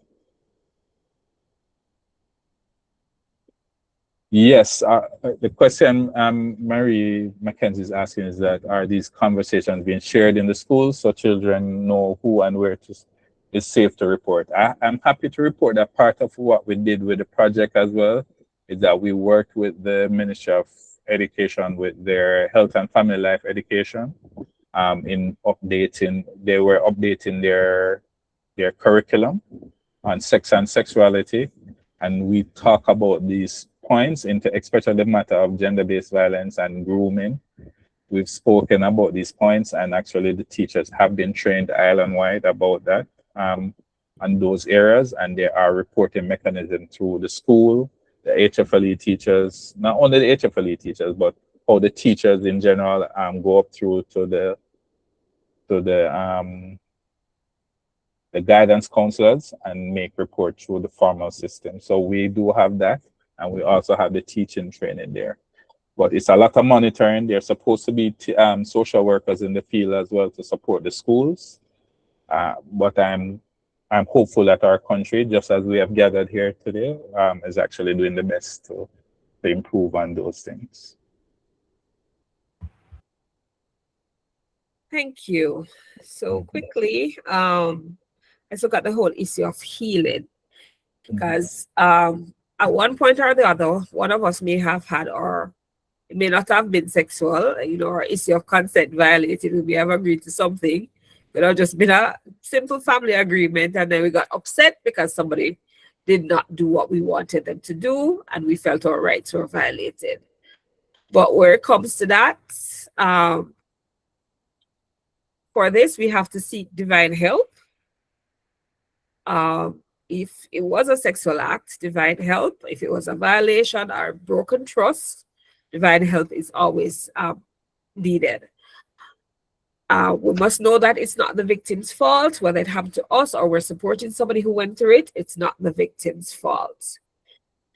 Yes, the question Marie Mackenzie is asking is that, are these conversations being shared in the schools so children know who and where is safe to report? I'm happy to report that part of what we did with the project as well is that we worked with the Ministry of Education with their health and family life education in updating. They were updating their curriculum on sex and sexuality, and we talk about these points into especially the matter of gender-based violence and grooming. We've spoken about these points, and actually the teachers have been trained island-wide about that on those areas, and there are reporting mechanisms through the school, the HFLE teachers, not only the HFLE teachers, but how the teachers in general go up through to the guidance counselors and make reports through the formal system. So we do have that, and we also have the teaching training there. But it's a lot of monitoring. There's supposed to be social workers in the field as well to support the schools. But I'm hopeful that our country, just as we have gathered here today, is actually doing the best to improve on those things. Thank you. So quickly, let's look at the whole issue of healing, because at one point or the other, one of us may have had, or it may not have been sexual, our issue of consent violated. We may have agreed to something. It have just been a simple family agreement, and then we got upset because somebody did not do what we wanted them to do, and we felt our rights were violated. But where it comes to that, for this, we have to seek divine help. If it was a sexual act, divine help. If it was a violation or broken trust, divine help is always needed. We must know that it's not the victim's fault, whether it happened to us or we're supporting somebody who went through it. It's not the victim's fault.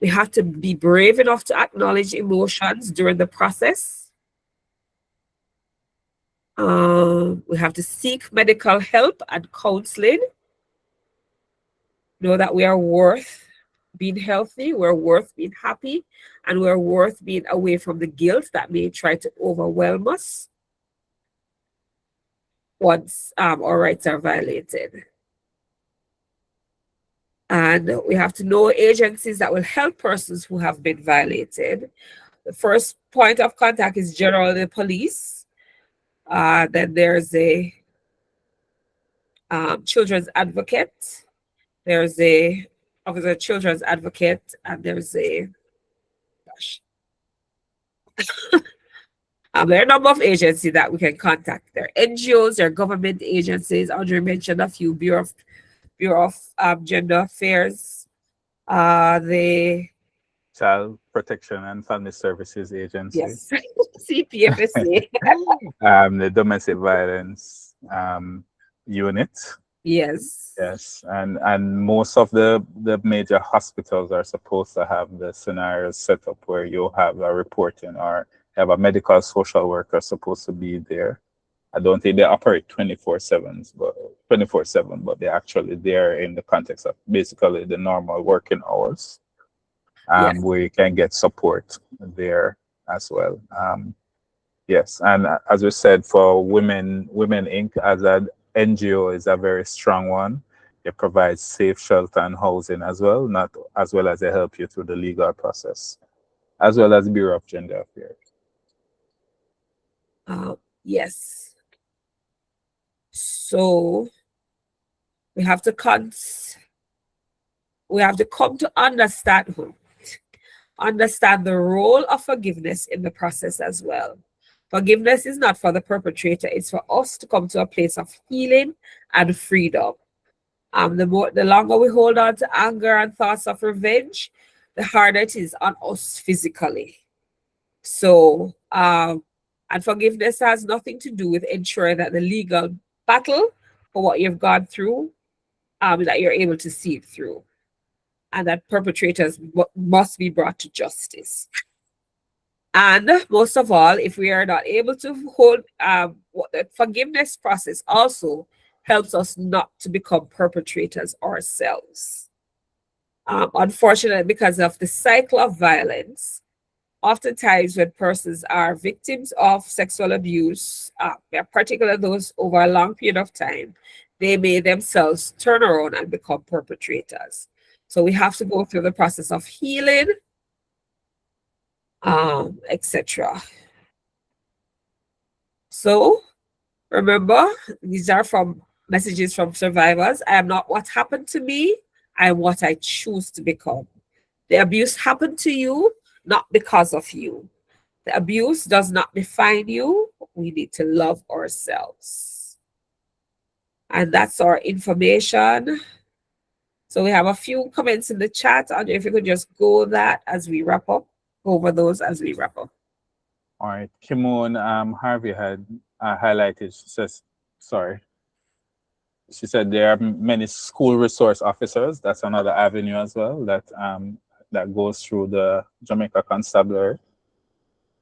We have to be brave enough to acknowledge emotions during the process. We have to seek medical help and counseling. Know that we are worth being healthy, we're worth being happy, and we're worth being away from the guilt that may try to overwhelm us once our rights are violated. And we have to know agencies that will help persons who have been violated. The first point of contact is generally the police. Then there's a children's advocate. There's a children's advocate, and there's a there are a number of agencies that we can contact. There are NGOs, there are government agencies. Andrae mentioned a few, Bureau of Gender Affairs, the Child Protection and Family Services Agency. Yes, CPFSA. The Domestic Violence Unit. Yes. Yes, and most of the major hospitals are supposed to have the scenarios set up where you have a reporting or have a medical social worker supposed to be there I don't think they operate 24/7, but 24/7, but they're actually there in the context of basically the normal working hours, Yes. where you can get support there as well. Yes, and as we said, for Women Inc. as an NGO is a very strong one. It provides safe shelter and housing as well, not as well as they help you through the legal process, as well as Bureau of Gender Affairs. Yes. So we have to come to understand the role of forgiveness in the process as well. Forgiveness is not for the perpetrator, it's for us to come to a place of healing and freedom. The longer we hold on to anger and thoughts of revenge, the harder it is on us physically. So, and forgiveness has nothing to do with ensuring that the legal battle for what you've gone through, that you're able to see it through, and that perpetrators must be brought to justice. And most of all, if we are not able to hold, what the forgiveness process also helps us not to become perpetrators ourselves. Unfortunately, because of the cycle of violence, oftentimes when persons are victims of sexual abuse, particularly those over a long period of time, they may themselves turn around and become perpetrators. So we have to go through the process of healing, etc. So remember, these are from messages from survivors. I am not what happened to me, I am what I choose to become. The abuse happened to you, not because of you. The abuse does not define you. We need to love ourselves. And that's our information. So we have a few comments in the chat. Andrae, if you could just go over those as we wrap up. All right. Kimon Harvey had highlighted, she says, sorry. She said there are many school resource officers. That's another avenue as well that goes through the Jamaica Constabulary,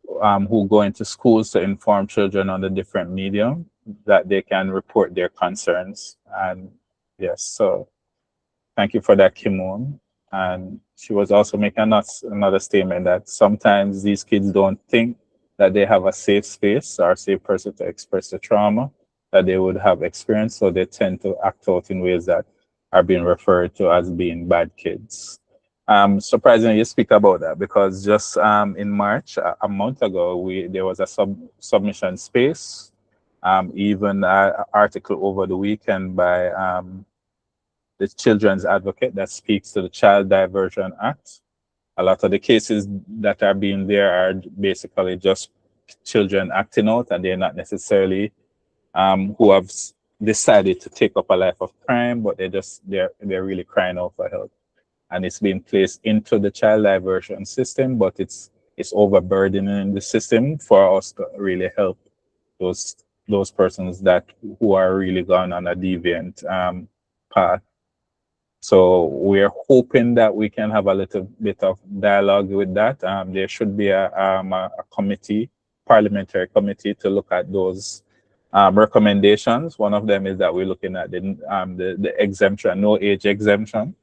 who go into schools to inform children on the different medium that they can report their concerns. And yes, so thank you for that, Kimon. And she was also making another statement that sometimes these kids don't think that they have a safe space or a safe person to express the trauma that they would have experienced, so they tend to act out in ways that are being referred to as being bad kids. Surprisingly, you speak about that because just in March, a month ago, there was a submission space, even an article over the weekend by the Children's Advocate that speaks to the Child Diversion Act. A lot of the cases that are being there are basically just children acting out, and they're not necessarily who have decided to take up a life of crime, but they're really crying out for help. And it's being placed into the child diversion system, but it's overburdening the system for us to really help those persons who are really gone on a deviant path. So we're hoping that we can have a little bit of dialogue with that. There should be a committee, parliamentary committee, to look at those recommendations. One of them is that we're looking at the exemption, no age exemption,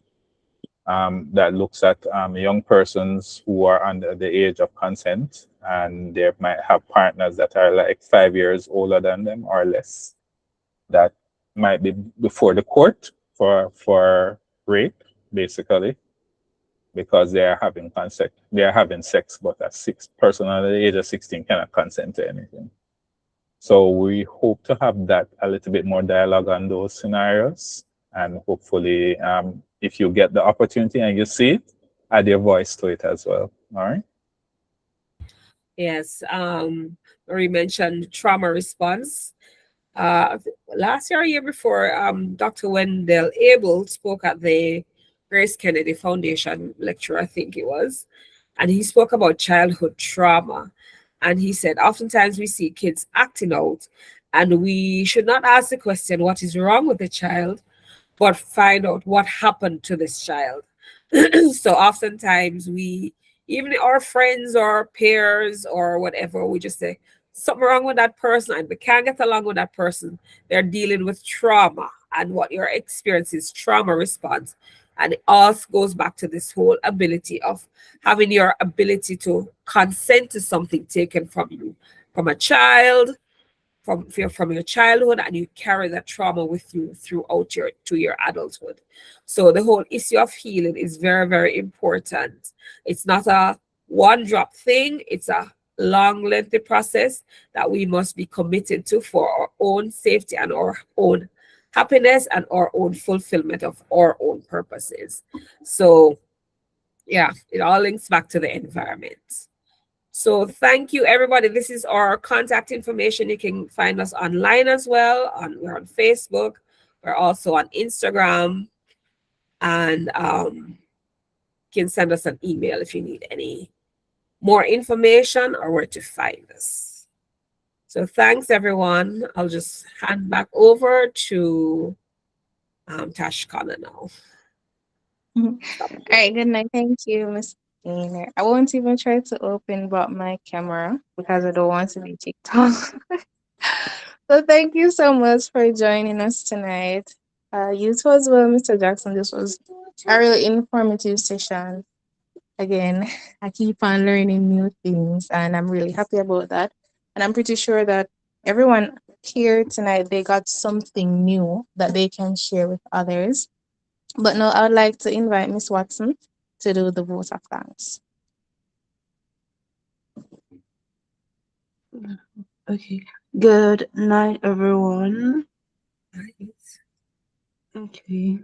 that looks at young persons who are under the age of consent, and they might have partners that are like 5 years older than them or less, that might be before the court for rape, basically, because they are having sex, but a person under the age of 16 cannot consent to anything. So we hope to have that a little bit more dialogue on those scenarios, and hopefully, if you get the opportunity and you see it, add your voice to it as well. All right. Yes. Marie mentioned trauma response. Last year or year before, Dr. Wendell Abel spoke at the Grace Kennedy Foundation lecture, I think it was, and he spoke about childhood trauma. And he said, oftentimes we see kids acting out, and we should not ask the question, what is wrong with the child, but find out what happened to this child. So oftentimes even our friends or peers or whatever, we just say, something wrong with that person and we can't get along with that person, they're dealing with trauma, and what you're experiencing is trauma response. And it all goes back to this whole ability of having your ability to consent to something taken from you from a child, from your childhood, and you carry that trauma with you throughout your adulthood. So the whole issue of healing is very, very important. It's not a one drop thing, it's a long, lengthy process that we must be committed to for our own safety and our own happiness and our own fulfillment of our own purposes. So yeah, it all links back to the environment. So thank you, everybody. This is our contact information. You can find us online as well. We're on Facebook. We're also on Instagram. And you can send us an email if you need any more information or where to find us. So thanks, everyone. I'll just hand back over to Tash Connor now. All right, good night. Thank you, Miss Gaynor. I won't even try to open but my camera because I don't want to be TikTok. So thank you so much for joining us tonight. You too as well, Mr. Jackson. This was a really informative session. Again, I keep on learning new things and I'm really happy about that. And I'm pretty sure that everyone here tonight, they got something new that they can share with others. But now I would like to invite Miss Watson to do the vote of thanks. Okay. Good night, everyone. Okay.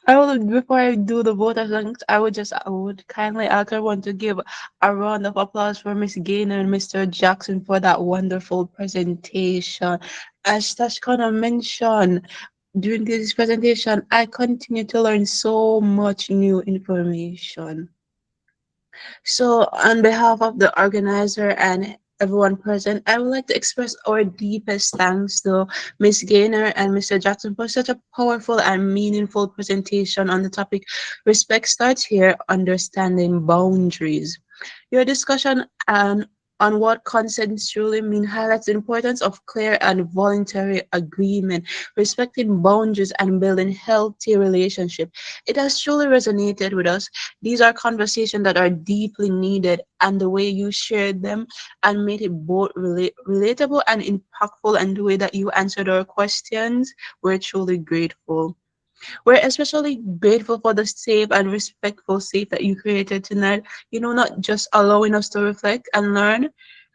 Before I do the vote of thanks, I would kindly ask everyone to give a round of applause for Miss Gaynor and Mr. Jackson for that wonderful presentation. As Tashkana mentioned during this presentation, I continue to learn so much new information. So, on behalf of the organizer and everyone present, I would like to express our deepest thanks to Ms. Gaynor and Mr. Jackson for such a powerful and meaningful presentation on the topic Respect Starts Here, Understanding Boundaries. Your discussion on what consents truly mean highlights the importance of clear and voluntary agreement, respecting boundaries, and building healthy relationships. It has truly resonated with us. These are conversations that are deeply needed, and the way you shared them and made it both relatable and impactful, and the way that you answered our questions, we're truly grateful. We're especially grateful for the safe and respectful space that you created tonight. Not just allowing us to reflect and learn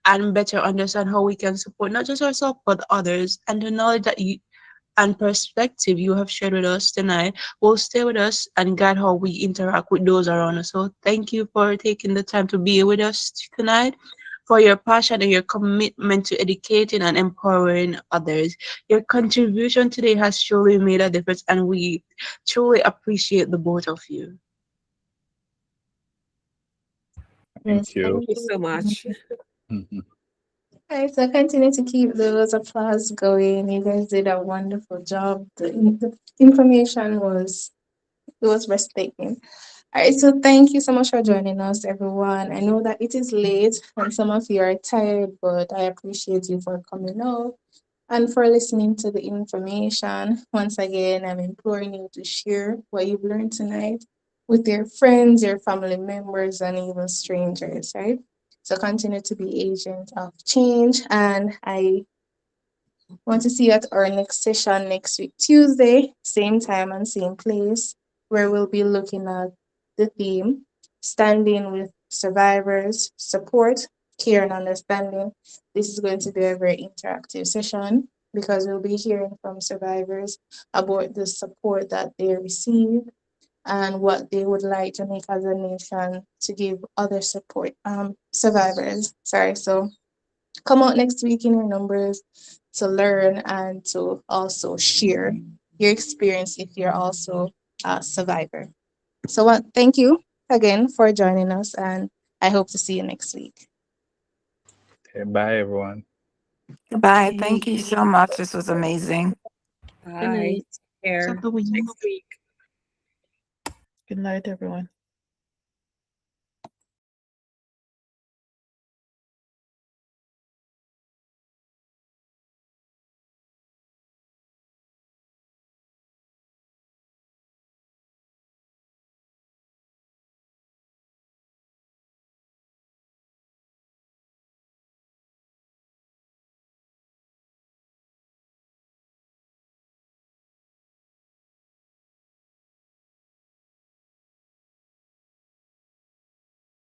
and better understand how we can support not just ourselves but others. And the knowledge that you and perspective you have shared with us tonight will stay with us and guide how we interact with those around us. So thank you for taking the time to be with us tonight, for your passion and your commitment to educating and empowering others. Your contribution today has truly made a difference, and we truly appreciate the both of you. Thank you. Thank you so much. Alright, so continue to keep those applause going. You guys did a wonderful job. The information was breathtaking. Alright, so thank you so much for joining us, everyone. I know that it is late and some of you are tired, but I appreciate you for coming out and for listening to the information. Once again, I'm imploring you to share what you've learned tonight with your friends, your family members, and even strangers, right? So continue to be agents of change. And I want to see you at our next session next week, Tuesday, same time and same place, where we'll be looking at the theme, Standing with Survivors, Support, Care and Understanding. This is going to be a very interactive session because we'll be hearing from survivors about the support that they receive and what they would like to make as a nation to give other support survivors. So come out next week in your numbers to learn and to also share your experience if you're also a survivor. So thank you again for joining us, and I hope to see you next week. Okay, bye, everyone. Goodbye. Thank you so much. This was amazing. Bye. Take care. Except the week. Next week. Good night, everyone.